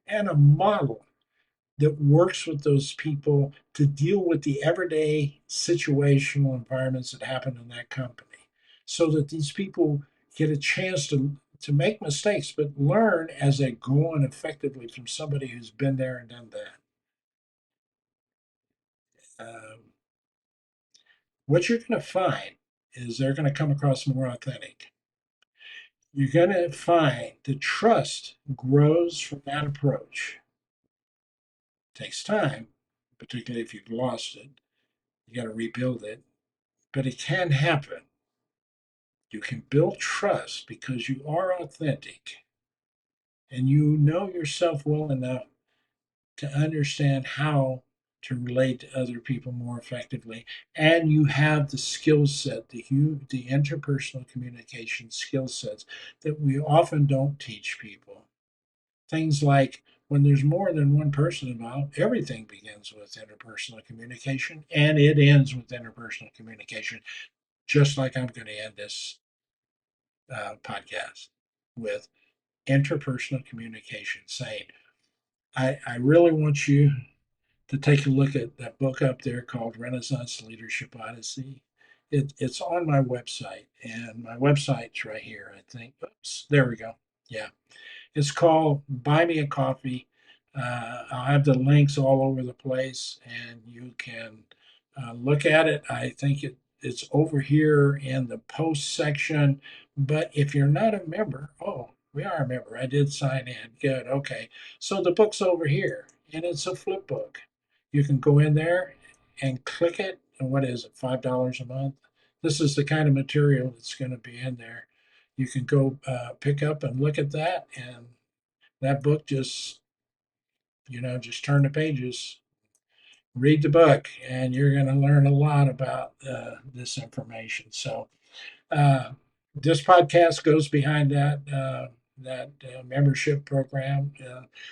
and a model that works with those people to deal with the everyday situational environments that happen in that company so that these people get a chance to make mistakes but learn as they go on effectively from somebody who's been there and done that. What you're going to find is they're going to come across more authentic. You're going to find the trust grows from that approach. It takes time, particularly if you've lost it. You got to rebuild it, but it can happen. You can build trust because you are authentic and you know yourself well enough to understand how to relate to other people more effectively. And you have the skill set, the interpersonal communication skill sets that we often don't teach people. Things like when there's more than one person involved, everything begins with interpersonal communication and it ends with interpersonal communication, just like I'm going to end this podcast with interpersonal communication, saying, I really want you to take a look at that book up there called Renaissance Leadership Odyssey. It's on my website, and my website's right here, I think. Oops, there we go. Yeah. It's called Buy Me a Coffee. I'll have the links all over the place, and you can look at it. I think it's over here in the post section. But if you're not a member, oh, we are a member. I did sign in. Good. Okay. So the book's over here, and it's a flip book. You can go in there and click it. And what is it, $5 a month? This is the kind of material that's going to be in there. You can go pick up and look at that, and that book just turn the pages, read the book, and you're going to learn a lot about this information. So uh, this podcast goes behind that membership program.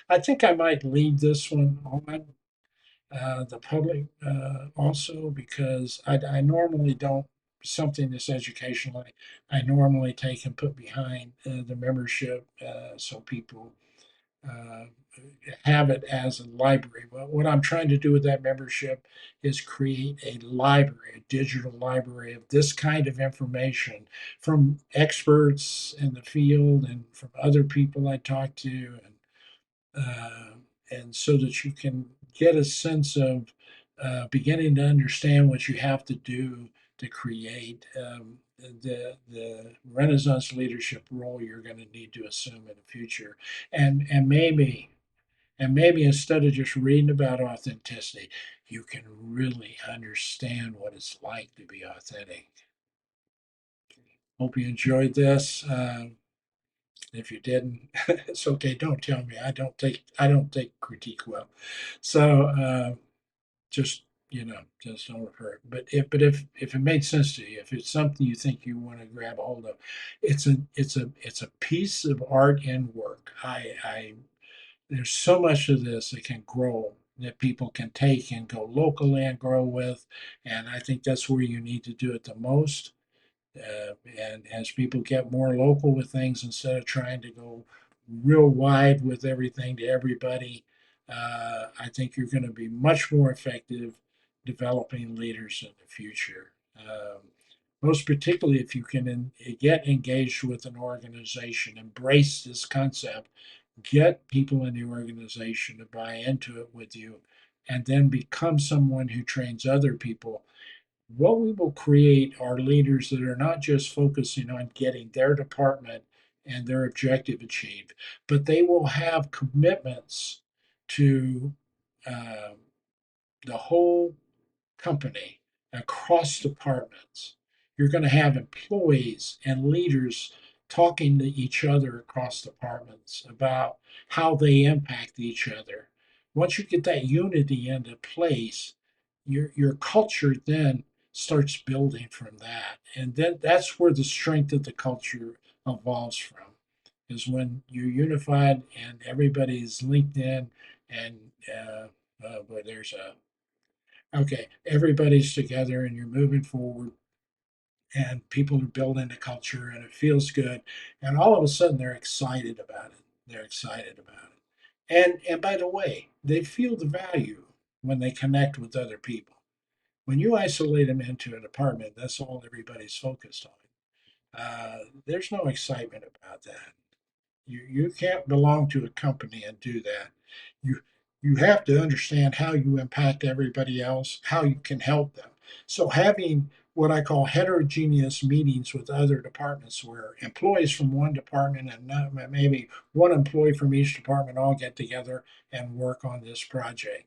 I think I might leave this one on the public also because I normally don't something that's educational. I normally take and put behind the membership so people uh, have it as a library. Well, what I'm trying to do with that membership is create a library, a digital library of this kind of information from experts in the field and from other people I talk to, uh, and so that you can get a sense of beginning to understand what you have to do to create the Renaissance leadership role you're going to need to assume in the future, and And maybe instead of just reading about authenticity, you can really understand what it's like to be authentic. Hope you enjoyed this. If you didn't, it's okay. Don't tell me. I don't take critique well. So just just don't refer it. But if it made sense to you, if it's something you think you want to grab a hold of, it's a piece of art and work. I There's so much of this that can grow, that people can take and go locally and grow with, and I think that's where you need to do it the most. And as people get more local with things instead of trying to go real wide with everything to everybody, I think you're going to be much more effective developing leaders in the future. Most particularly if you can get engaged with an organization, embrace this concept, get people in the organization to buy into it with you, and then become someone who trains other people. What we will create are leaders that are not just focusing on getting their department and their objective achieved, but they will have commitments to uh, the whole company across departments. You're going to have employees and leaders talking to each other across departments about how they impact each other. Once you get that unity into place, your culture then starts building from that. And then that's where the strength of the culture evolves from, is when you're unified and everybody's linked in and but there's a okay, everybody's together and you're moving forward and people are building the culture and it feels good. And all of a sudden they're excited about it. They're excited about it. And by the way, they feel the value when they connect with other people. When you isolate them into an apartment, that's all everybody's focused on. There's no excitement about that. You can't belong to a company and do that. You you have to understand how you impact everybody else, how you can help them. So having what I call heterogeneous meetings with other departments where employees from one department and maybe one employee from each department all get together and work on this project.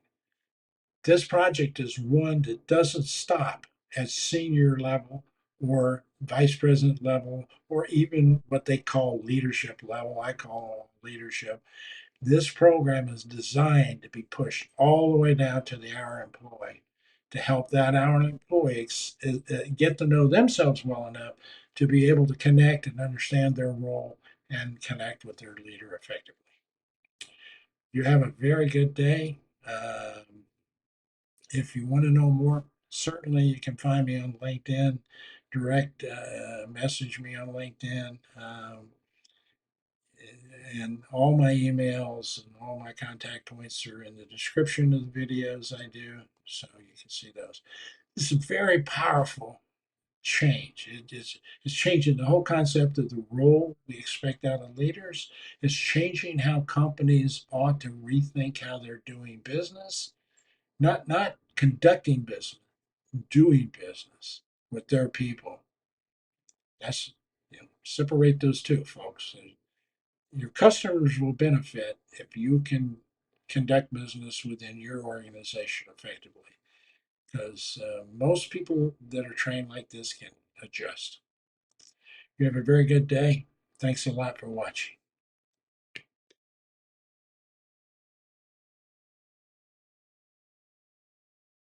This project is one that doesn't stop at senior level or vice president level or even what they call leadership level. I call leadership. This program is designed to be pushed all the way down to the hour employee to help that hour employee get to know themselves well enough to be able to connect and understand their role and connect with their leader effectively. You have a very good day. If you want to know more, certainly you can find me on LinkedIn, direct message me on LinkedIn. And all my emails and all my contact points are in the description of the videos I do, so you can see those. This is a very powerful change. It's changing the whole concept of the role we expect out of leaders. It's changing how companies ought to rethink how they're doing business, not conducting business, doing business with their people. That's separate those two, folks. Your customers will benefit if you can conduct business within your organization effectively, because most people that are trained like this can adjust. You have a very good day. Thanks a lot for watching.